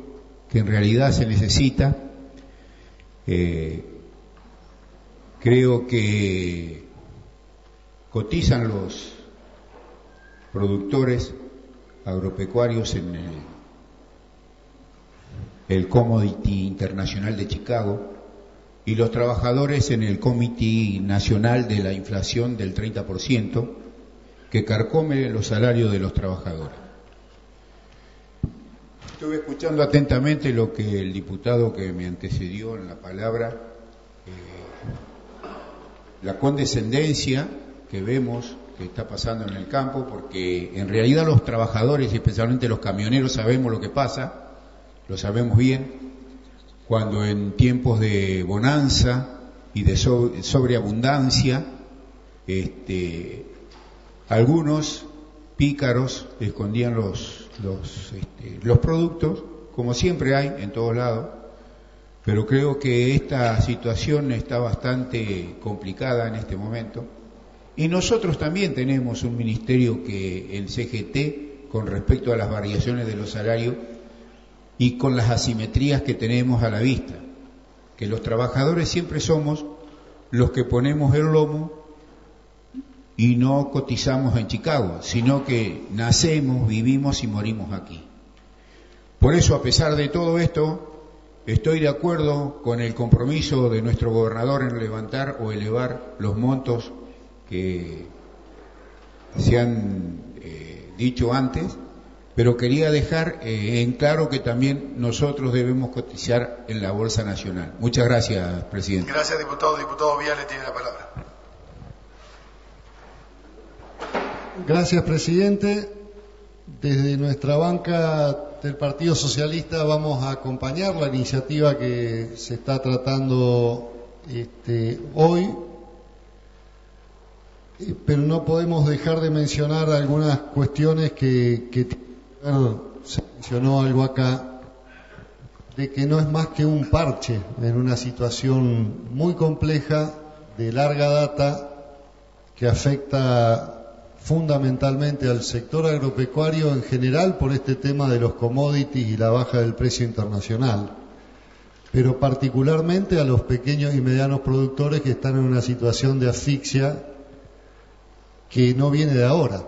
que en realidad se necesita, creo que cotizan los productores agropecuarios en el Commodity Internacional de Chicago, y los trabajadores en el Comité Nacional de la Inflación del 30%, que carcome los salarios de los trabajadores. Estuve escuchando atentamente lo que el diputado que me antecedió en la palabra, la condescendencia que vemos que está pasando en el campo, porque en realidad los trabajadores y especialmente los camioneros sabemos lo que pasa, lo sabemos bien, cuando en tiempos de bonanza y de sobreabundancia, algunos pícaros escondían los productos, como siempre hay en todos lados, pero creo que esta situación está bastante complicada en este momento. Y nosotros también tenemos un ministerio que el CGT, con respecto a las variaciones de los salarios y con las asimetrías que tenemos a la vista, que los trabajadores siempre somos los que ponemos el lomo y no cotizamos en Chicago, sino que nacemos, vivimos y morimos aquí. Por eso, a pesar de todo esto, estoy de acuerdo con el compromiso de nuestro gobernador en levantar o elevar los montos que se han dicho antes, pero quería dejar en claro que también nosotros debemos cotizar en la Bolsa Nacional. Muchas gracias, presidente. Gracias, diputado. Diputado Viale tiene la palabra. Gracias, presidente. Desde nuestra banca del Partido Socialista vamos a acompañar la iniciativa que se está tratando hoy, pero no podemos dejar de mencionar algunas cuestiones que se mencionó algo acá, de que no es más que un parche en una situación muy compleja, de larga data, que afecta fundamentalmente al sector agropecuario en general por este tema de los commodities y la baja del precio internacional, pero particularmente a los pequeños y medianos productores que están en una situación de asfixia que no viene de ahora.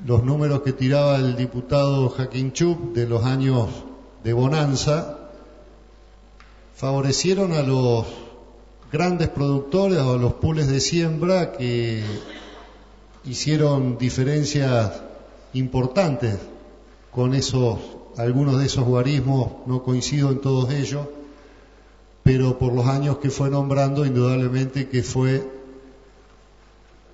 Los números que tiraba el diputado Joaquín Chup de los años de bonanza favorecieron a los grandes productores o a los pools de siembra que hicieron diferencias importantes con algunos de esos guarismos. No coincido en todos ellos, pero por los años que fue nombrando, indudablemente que fue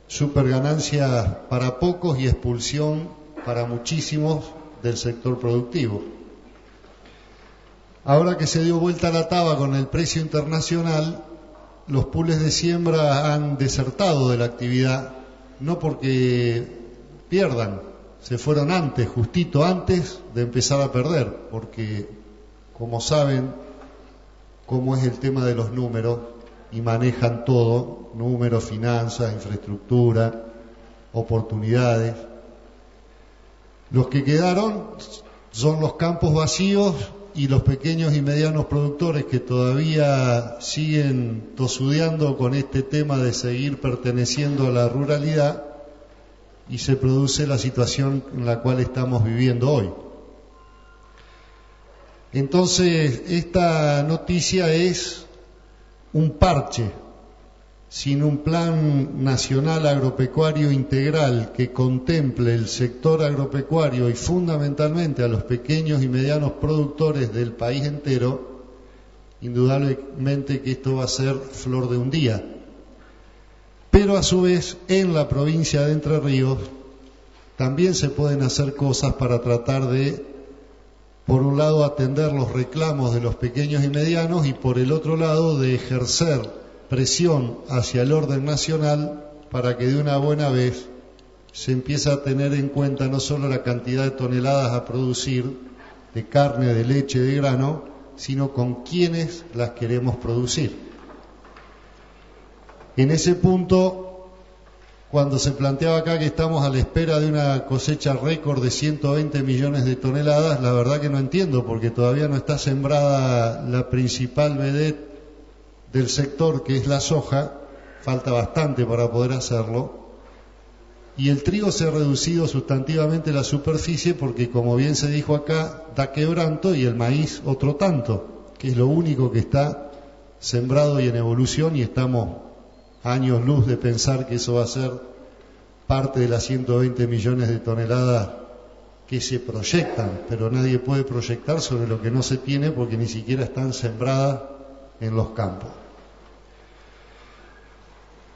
super ganancia para pocos y expulsión para muchísimos del sector productivo. Ahora que se dio vuelta la taba con el precio internacional, los pools de siembra han desertado de la actividad, no porque pierdan, se fueron antes, justito antes de empezar a perder, porque como saben cómo es el tema de los números y manejan todo, números, finanzas, infraestructura, oportunidades. Los que quedaron son los campos vacíos y los pequeños y medianos productores que todavía siguen tosudeando con este tema de seguir perteneciendo a la ruralidad, y se produce la situación en la cual estamos viviendo hoy. Entonces, esta noticia es un parche, sin un plan nacional agropecuario integral que contemple el sector agropecuario y fundamentalmente a los pequeños y medianos productores del país entero. Indudablemente que esto va a ser flor de un día. Pero a su vez, en la provincia de Entre Ríos también se pueden hacer cosas para tratar de, por un lado, atender los reclamos de los pequeños y medianos, y por el otro lado, de ejercer presión hacia el orden nacional para que de una buena vez se empiece a tener en cuenta no solo la cantidad de toneladas a producir de carne, de leche, de grano, sino con quiénes las queremos producir. En ese punto, cuando se planteaba acá que estamos a la espera de una cosecha récord de 120 millones de toneladas, la verdad que no entiendo, porque todavía no está sembrada la principal vedette del sector, que es la soja. Falta bastante para poder hacerlo, y el trigo se ha reducido sustantivamente la superficie porque, como bien se dijo acá, da quebranto, y el maíz otro tanto, que es lo único que está sembrado y en evolución, y estamos años luz de pensar que eso va a ser parte de las 120 millones de toneladas que se proyectan, pero nadie puede proyectar sobre lo que no se tiene porque ni siquiera están sembradas en los campos.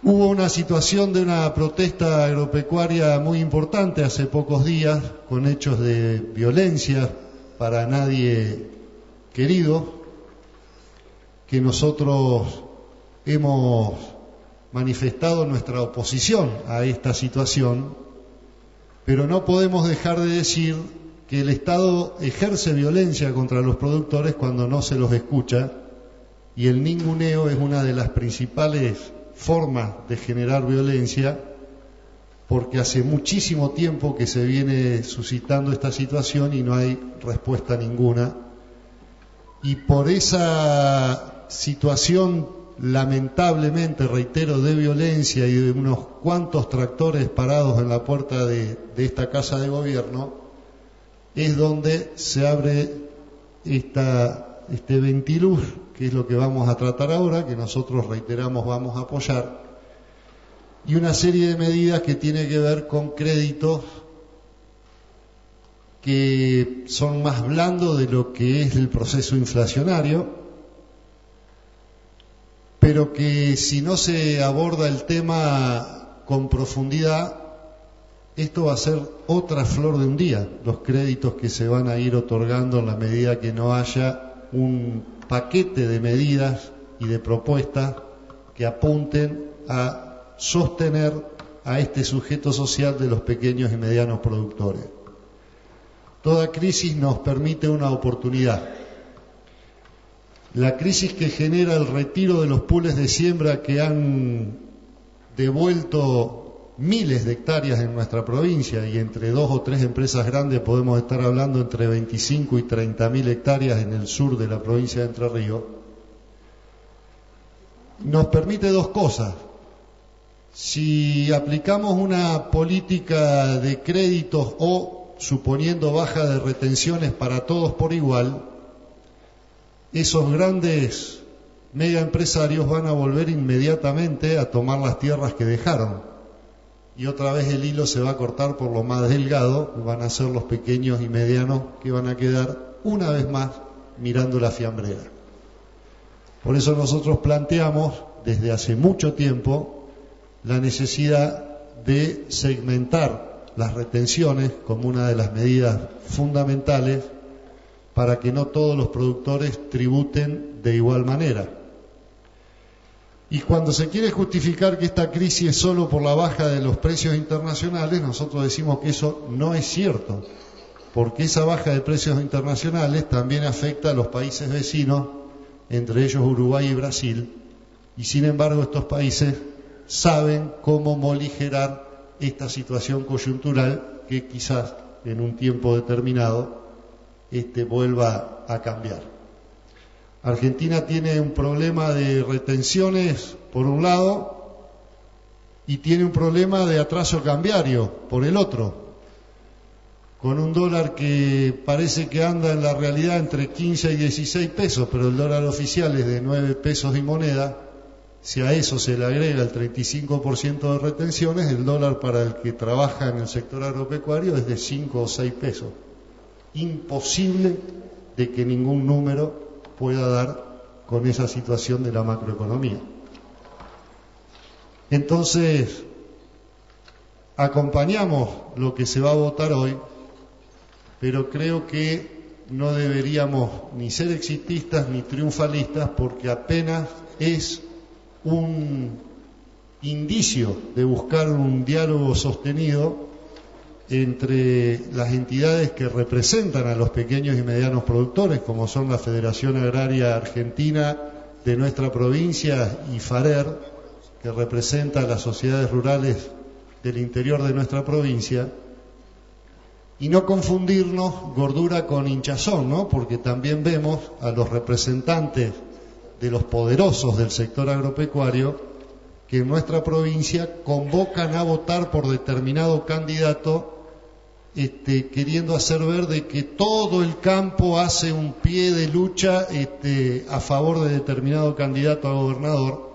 Hubo una situación de una protesta agropecuaria muy importante hace pocos días, con hechos de violencia para nadie querido, que nosotros hemos manifestado nuestra oposición a esta situación, pero no podemos dejar de decir que el Estado ejerce violencia contra los productores cuando no se los escucha, y el ninguneo es una de las principales formas de generar violencia, porque hace muchísimo tiempo que se viene suscitando esta situación y no hay respuesta ninguna. Y por esa situación, lamentablemente, reitero, de violencia y de unos cuantos tractores parados en la puerta de esta Casa de Gobierno, es donde se abre este ventiluz, que es lo que vamos a tratar ahora, que nosotros, reiteramos, vamos a apoyar, y una serie de medidas que tiene que ver con créditos que son más blandos de lo que es el proceso inflacionario, pero que si no se aborda el tema con profundidad, esto va a ser otra flor de un día, los créditos que se van a ir otorgando en la medida que no haya un paquete de medidas y de propuestas que apunten a sostener a este sujeto social de los pequeños y medianos productores. Toda crisis nos permite una oportunidad. La crisis que genera el retiro de los pools de siembra que han devuelto miles de hectáreas en nuestra provincia, y entre 2 o 3 empresas grandes podemos estar hablando entre 25 y 30.000 hectáreas en el sur de la provincia de Entre Ríos, nos permite dos cosas. Si aplicamos una política de créditos o, suponiendo baja de retenciones para todos por igual, esos grandes megaempresarios van a volver inmediatamente a tomar las tierras que dejaron, y otra vez el hilo se va a cortar por lo más delgado, van a ser los pequeños y medianos que van a quedar una vez más mirando la fiambrera. Por eso nosotros planteamos desde hace mucho tiempo la necesidad de segmentar las retenciones como una de las medidas fundamentales para que no todos los productores tributen de igual manera. Y cuando se quiere justificar que esta crisis es solo por la baja de los precios internacionales, nosotros decimos que eso no es cierto, porque esa baja de precios internacionales también afecta a los países vecinos, entre ellos Uruguay y Brasil, y sin embargo estos países saben cómo moligerar esta situación coyuntural que quizás en un tiempo determinado vuelva a cambiar. Argentina tiene un problema de retenciones por un lado y tiene un problema de atraso cambiario por el otro, con un dólar que parece que anda en la realidad entre 15 y 16 pesos, pero el dólar oficial es de 9 pesos y moneda. Si a eso se le agrega el 35% de retenciones, el dólar para el que trabaja en el sector agropecuario es de 5 o 6 pesos. Imposible de que ningún número pueda dar con esa situación de la macroeconomía. Entonces, acompañamos lo que se va a votar hoy, pero creo que no deberíamos ni ser exitistas ni triunfalistas, porque apenas es un indicio de buscar un diálogo sostenido entre las entidades que representan a los pequeños y medianos productores, como son la Federación Agraria Argentina de nuestra provincia y FARER, que representa a las sociedades rurales del interior de nuestra provincia, y no confundirnos gordura con hinchazón, ¿no? Porque también vemos a los representantes de los poderosos del sector agropecuario que en nuestra provincia convocan a votar por determinado candidato queriendo hacer ver de que todo el campo hace un pie de lucha a favor de determinado candidato a gobernador,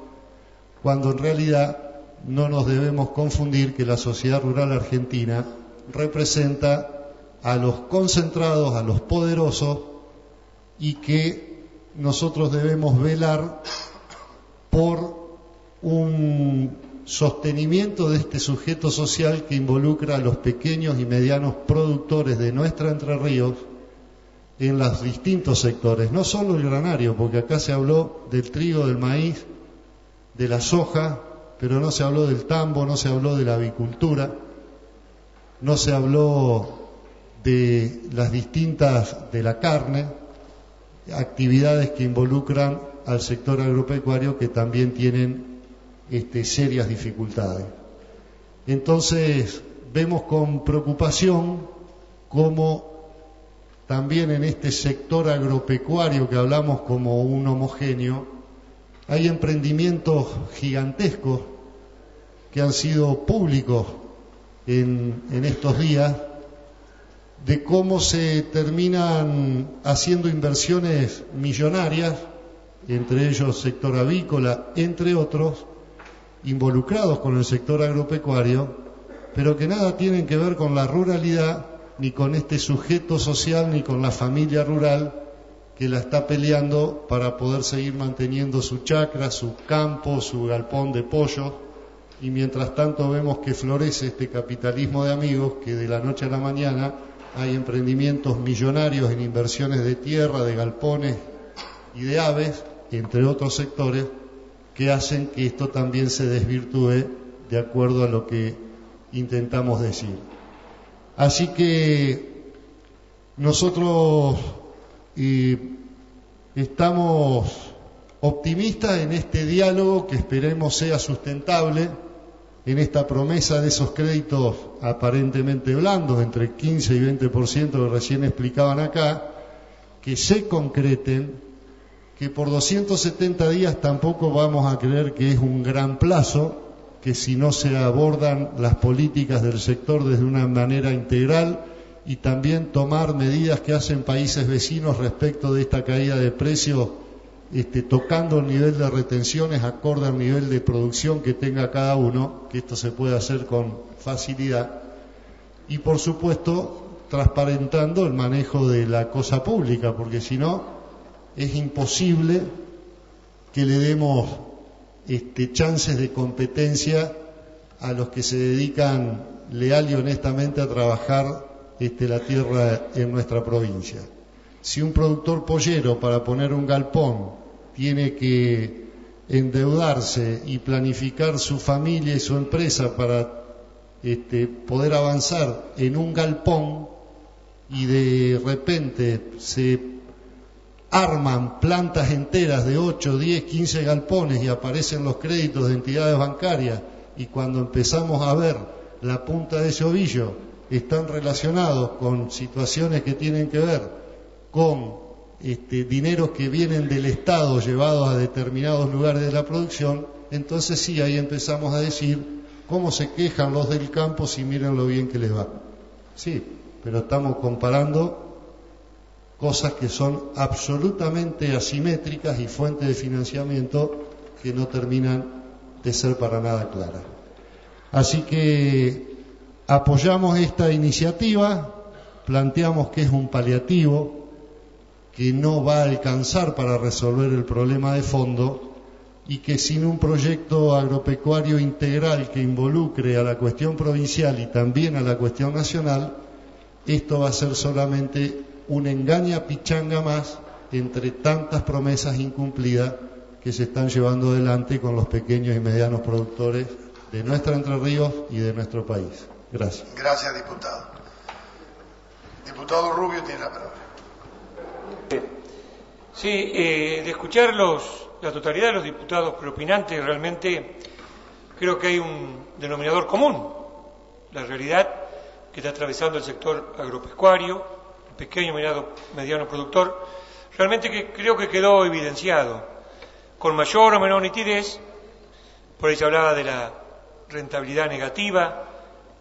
cuando en realidad no nos debemos confundir que la sociedad rural argentina representa a los concentrados, a los poderosos, y que nosotros debemos velar por un sostenimiento de este sujeto social que involucra a los pequeños y medianos productores de nuestra Entre Ríos en los distintos sectores, no solo el granario, porque acá se habló del trigo, del maíz, de la soja, pero no se habló del tambo, no se habló de la avicultura, no se habló de las distintas, de la carne, actividades que involucran al sector agropecuario que también tienen serias dificultades. Entonces vemos con preocupación cómo también en este sector agropecuario que hablamos como un homogéneo hay emprendimientos gigantescos que han sido públicos en estos días, de cómo se terminan haciendo inversiones millonarias, entre ellos sector avícola, entre otros, involucrados con el sector agropecuario, pero que nada tienen que ver con la ruralidad, ni con este sujeto social, ni con la familia rural que la está peleando para poder seguir manteniendo su chacra, su campo, su galpón de pollo, y mientras tanto vemos que florece este capitalismo de amigos, que de la noche a la mañana hay emprendimientos millonarios en inversiones de tierra, de galpones y de aves, entre otros sectores, que hacen que esto también se desvirtúe de acuerdo a lo que intentamos decir. Así que nosotros estamos optimistas en este diálogo que esperemos sea sustentable, en esta promesa de esos créditos aparentemente blandos, entre 15 y 20% que recién explicaban acá, que se concreten, que por 270 días tampoco vamos a creer que es un gran plazo, que si no se abordan las políticas del sector desde una manera integral y también tomar medidas que hacen países vecinos respecto de esta caída de precios, tocando el nivel de retenciones acorde al nivel de producción que tenga cada uno, que esto se puede hacer con facilidad, y por supuesto transparentando el manejo de la cosa pública, porque si no es imposible que le demos chances de competencia a los que se dedican leal y honestamente a trabajar la tierra en nuestra provincia. Si un productor pollero, para poner un galpón, tiene que endeudarse y planificar su familia y su empresa para poder avanzar en un galpón, y de repente se arman plantas enteras de 8, 10, 15 galpones y aparecen los créditos de entidades bancarias, y cuando empezamos a ver la punta de ese ovillo están relacionados con situaciones que tienen que ver con dineros que vienen del Estado llevados a determinados lugares de la producción, entonces sí, ahí empezamos a decir cómo se quejan los del campo si miren lo bien que les va. Sí, pero estamos comparando cosas que son absolutamente asimétricas y fuentes de financiamiento que no terminan de ser para nada claras. Así que apoyamos esta iniciativa, planteamos que es un paliativo, que no va a alcanzar para resolver el problema de fondo, y que sin un proyecto agropecuario integral que involucre a la cuestión provincial y también a la cuestión nacional, esto va a ser solamente una engaña pichanga más entre tantas promesas incumplidas que se están llevando adelante con los pequeños y medianos productores de nuestra Entre Ríos y de nuestro país. Gracias. Gracias, diputado. Diputado Rubio tiene la palabra. Sí, de escuchar la totalidad de los diputados preopinantes, realmente creo que hay un denominador común, la realidad que está atravesando el sector agropecuario, el pequeño y mediano productor, realmente que creo que quedó evidenciado, con mayor o menor nitidez. Por ahí se hablaba de la rentabilidad negativa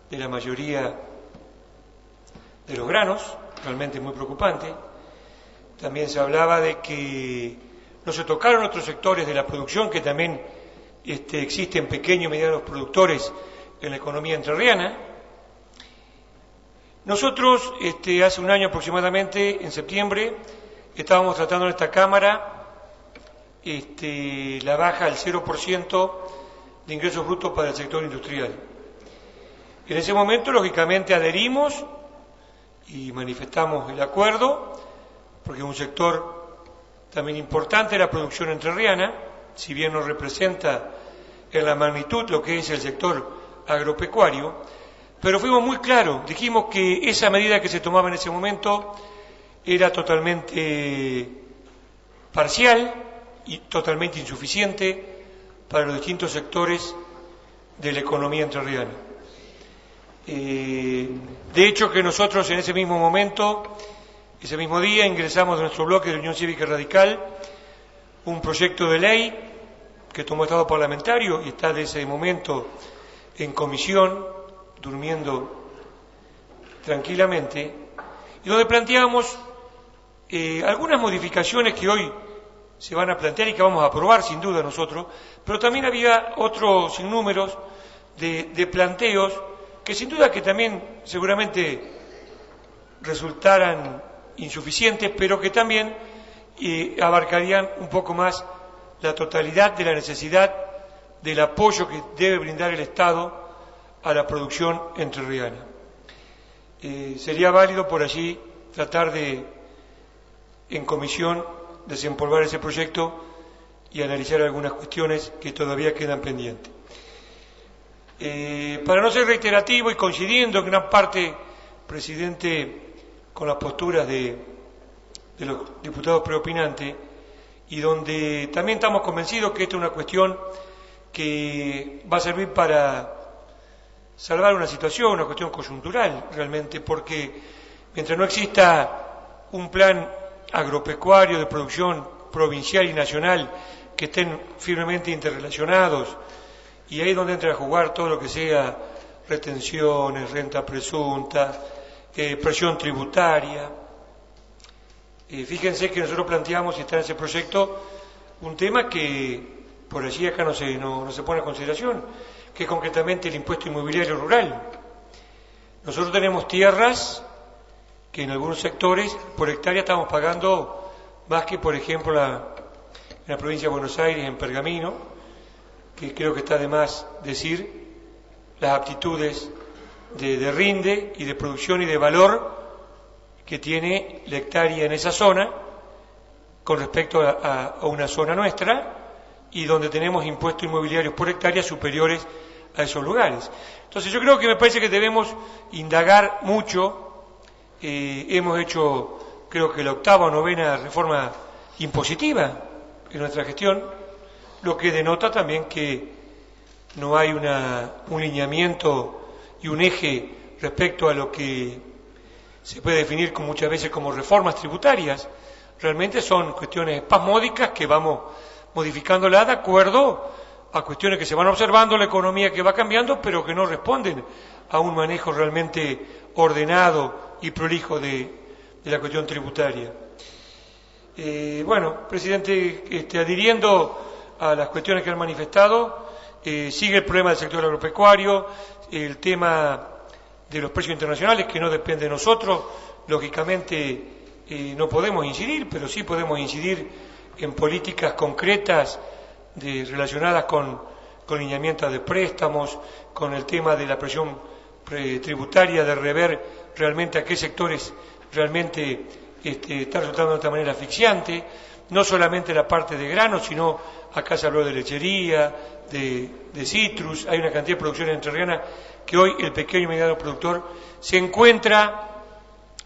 de la mayoría de los granos, realmente muy preocupante. También se hablaba de que no se tocaron otros sectores de la producción, que también existen pequeños y medianos productores en la economía entrerriana. Nosotros, hace un año aproximadamente, en septiembre, estábamos tratando en esta Cámara la baja del 0% de ingresos brutos para el sector industrial. En ese momento, lógicamente, adherimos y manifestamos el acuerdo, porque es un sector también importante la producción entrerriana, si bien no representa en la magnitud lo que es el sector agropecuario, pero fuimos muy claros, dijimos que esa medida que se tomaba en ese momento era totalmente parcial y totalmente insuficiente para los distintos sectores de la economía entrerriana. De hecho, que nosotros en ese mismo momento, ese mismo día, ingresamos a nuestro bloque de Unión Cívica Radical un proyecto de ley que tomó estado parlamentario y está de ese momento en comisión, durmiendo tranquilamente, y donde planteamos algunas modificaciones que hoy se van a plantear y que vamos a aprobar sin duda nosotros, pero también había otros sinnúmeros de planteos que sin duda que también seguramente resultaran insuficientes, pero que también abarcarían un poco más la totalidad de la necesidad del apoyo que debe brindar el Estado a la producción entrerriana. Sería válido por allí tratar de, en comisión, desempolvar ese proyecto y analizar algunas cuestiones que todavía quedan pendientes. Para no ser reiterativo y coincidiendo en gran parte, presidente, con las posturas de los diputados preopinantes, y donde también estamos convencidos que esta es una cuestión que va a servir para salvar una situación, una cuestión coyuntural realmente, porque mientras no exista un plan agropecuario de producción provincial y nacional que estén firmemente interrelacionados, y ahí es donde entra a jugar todo lo que sea retenciones, renta presunta, presión tributaria. Fíjense que nosotros planteamos, y está en ese proyecto, un tema que por allí acá no se pone en consideración, que es concretamente el impuesto inmobiliario rural. Nosotros tenemos tierras que en algunos sectores por hectárea estamos pagando más que, por ejemplo, en la provincia de Buenos Aires, en Pergamino, que creo que está de más decir las aptitudes de rinde y de producción y de valor que tiene la hectárea en esa zona con respecto a una zona nuestra, y donde tenemos impuestos inmobiliarios por hectárea superiores a esos lugares. Entonces yo creo que me parece que debemos indagar mucho. Hemos hecho, creo que la 8ª o 9ª reforma impositiva en nuestra gestión, lo que denota también que no hay un lineamiento y un eje respecto a lo que se puede definir muchas veces como reformas tributarias. Realmente son cuestiones espasmódicas que vamos modificándolas de acuerdo a cuestiones que se van observando, la economía que va cambiando, pero que no responden a un manejo realmente ordenado y prolijo de la cuestión tributaria. Bueno, presidente, adhiriendo a las cuestiones que han manifestado, sigue el problema del sector agropecuario, el tema de los precios internacionales, que no depende de nosotros. Lógicamente no podemos incidir, pero sí podemos incidir en políticas concretas relacionadas con lineamientos de préstamos, con el tema de la presión tributaria, de rever realmente a qué sectores realmente está resultando de esta manera asfixiante, no solamente la parte de granos, sino acá se habló de lechería, de citrus. Hay una cantidad de producciones entrerrianas que hoy el pequeño y mediano productor se encuentra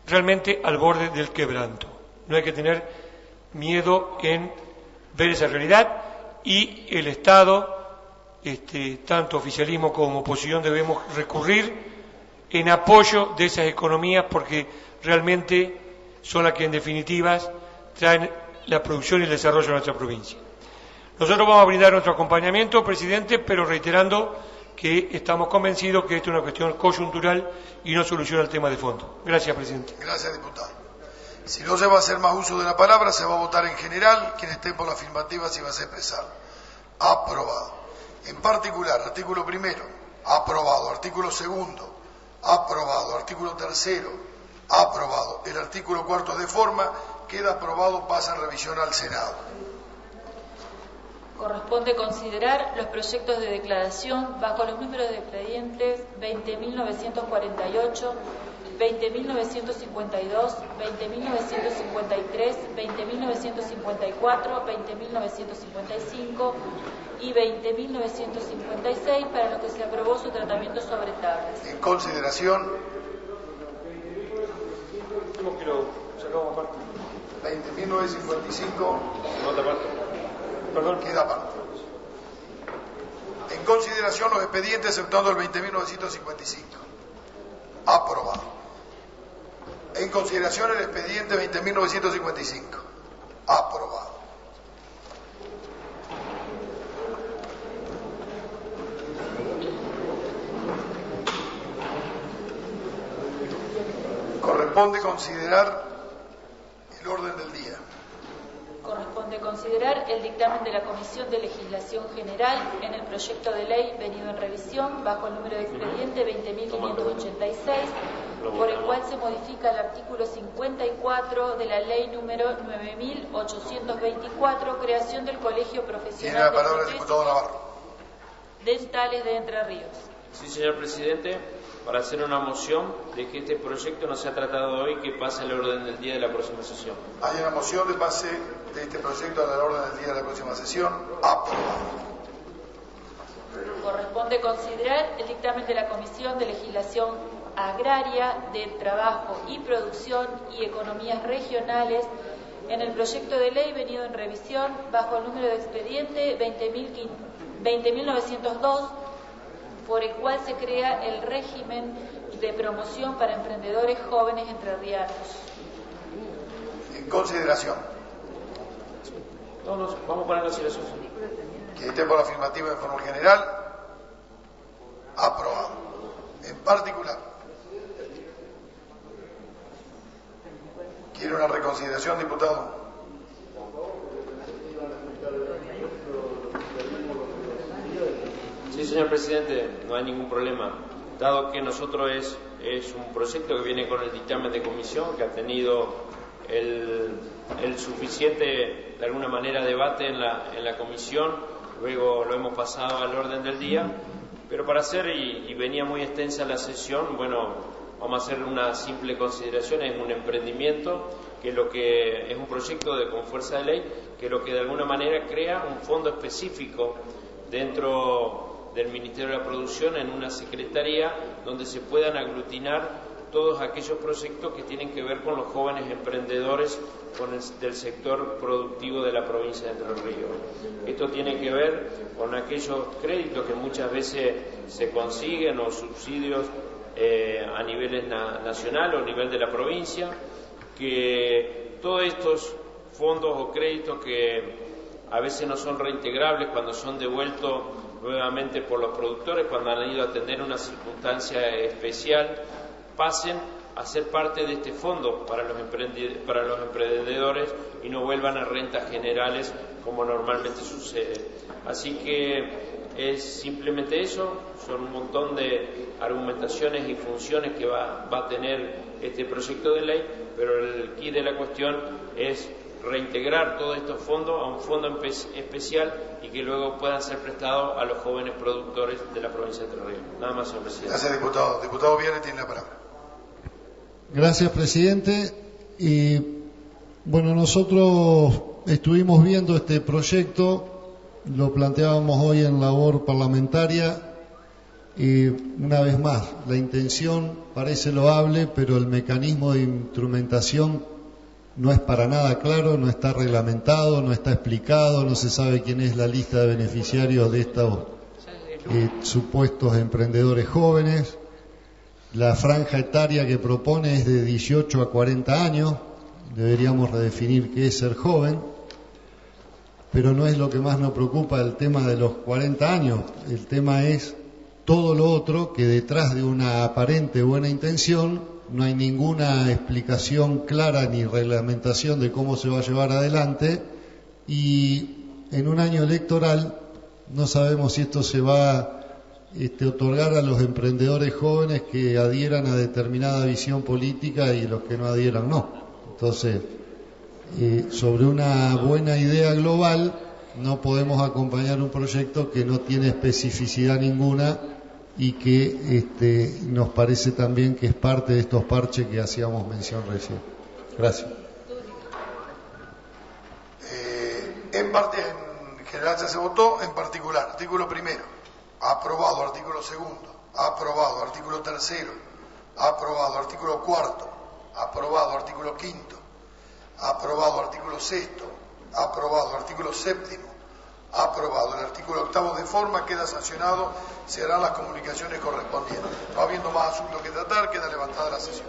realmente al borde del quebranto. No hay que tener miedo en ver esa realidad, y el Estado, tanto oficialismo como oposición, debemos recurrir en apoyo de esas economías, porque realmente son las que en definitiva traen la producción y el desarrollo de nuestra provincia. Nosotros vamos a brindar nuestro acompañamiento, presidente, pero reiterando que estamos convencidos que esto es una cuestión coyuntural y no soluciona el tema de fondo. Gracias, presidente. Gracias, diputado. Si no se va a hacer más uso de la palabra, se va a votar en general. Quien esté por la afirmativa se va a expresar. Aprobado. En particular, artículo primero, aprobado. Artículo segundo, aprobado. Artículo tercero, aprobado. El artículo cuarto de forma queda aprobado, pasa en revisión al Senado. Corresponde considerar los proyectos de declaración bajo los números de expedientes 20.948, 20.952, 20.953, 20.954, 20.955 y 20.956, para lo que se aprobó su tratamiento sobre tablas. En consideración. Último que lo sacamos aparte. 20.955. Otra parte. Perdón. Queda aparte. En consideración los expedientes exceptuando el 20.955. Aprobado. En consideración el expediente 20.955. Aprobado. Corresponde considerar el orden del día. Corresponde considerar el dictamen de la Comisión de Legislación General en el proyecto de ley venido en revisión bajo el número de expediente 20.586, por el cual se modifica el artículo 54 de la ley número 9.824, creación del Colegio Profesional. Tiene la palabra el diputado Navarro. Dentales de Entre Ríos. Sí, señor presidente, para hacer una moción de que este proyecto no sea tratado hoy, que pase al orden del día de la próxima sesión. Hay una moción de pase de este proyecto al orden del día de la próxima sesión. Aprobado. Corresponde considerar el dictamen de la Comisión de Legislación Agraria, de Trabajo y Producción y Economías Regionales en el proyecto de ley venido en revisión bajo el número de expediente 20.902, por el cual se crea el régimen de promoción para emprendedores jóvenes entrerrianos. En consideración. Vamos a poner en consideración. Que esté por la afirmativa en forma general. Aprobado. En particular. ¿Quiere una reconsideración, diputado? Sí, señor presidente, no hay ningún problema. Dado que nosotros es un proyecto que viene con el dictamen de comisión, que ha tenido el suficiente, de alguna manera, debate en la comisión, luego lo hemos pasado al orden del día, pero para hacer, y venía muy extensa la sesión, bueno, vamos a hacer una simple consideración. Es un emprendimiento, que lo que es un proyecto con fuerza de ley, que lo que de alguna manera crea un fondo específico dentro del Ministerio de la Producción, en una secretaría donde se puedan aglutinar todos aquellos proyectos que tienen que ver con los jóvenes emprendedores del sector productivo de la provincia de Entre Ríos. Esto tiene que ver con aquellos créditos que muchas veces se consiguen, o subsidios a nivel nacional o a nivel de la provincia, que todos estos fondos o créditos que a veces no son reintegrables cuando son devueltos nuevamente por los productores cuando han ido a atender una circunstancia especial, pasen a ser parte de este fondo para los emprendedores y no vuelvan a rentas generales como normalmente sucede. Así que es simplemente eso, son un montón de argumentaciones y funciones que va a tener este proyecto de ley, pero el quid de la cuestión es reintegrar todos estos fondos a un fondo especial y que luego puedan ser prestados a los jóvenes productores de la provincia de Entre Ríos. Nada más, señor presidente. Gracias, diputado. Diputado Viale tiene la palabra. Gracias, presidente. Y bueno, nosotros estuvimos viendo este proyecto, lo planteábamos hoy en labor parlamentaria, y una vez más, la intención parece loable, pero el mecanismo de instrumentación no es para nada claro, no está reglamentado, no está explicado, no se sabe quién es la lista de beneficiarios de estos supuestos emprendedores jóvenes. La franja etaria que propone es de 18 a 40 años, deberíamos redefinir qué es ser joven, pero no es lo que más nos preocupa el tema de los 40 años, el tema es todo lo otro, que detrás de una aparente buena intención no hay ninguna explicación clara ni reglamentación de cómo se va a llevar adelante, y en un año electoral no sabemos si esto se va a otorgar a los emprendedores jóvenes que adhieran a determinada visión política y los que no adhieran no. Entonces, sobre una buena idea global no podemos acompañar un proyecto que no tiene especificidad ninguna y que nos parece también que es parte de estos parches que hacíamos mención recién. Gracias. En parte, en general ya se votó, en particular, artículo primero, aprobado, artículo segundo, aprobado, artículo tercero, aprobado, artículo cuarto, aprobado, artículo quinto, aprobado, artículo sexto, aprobado, artículo séptimo, aprobado. El artículo octavo de forma queda sancionado, se harán las comunicaciones correspondientes. No habiendo más asuntos que tratar, queda levantada la sesión.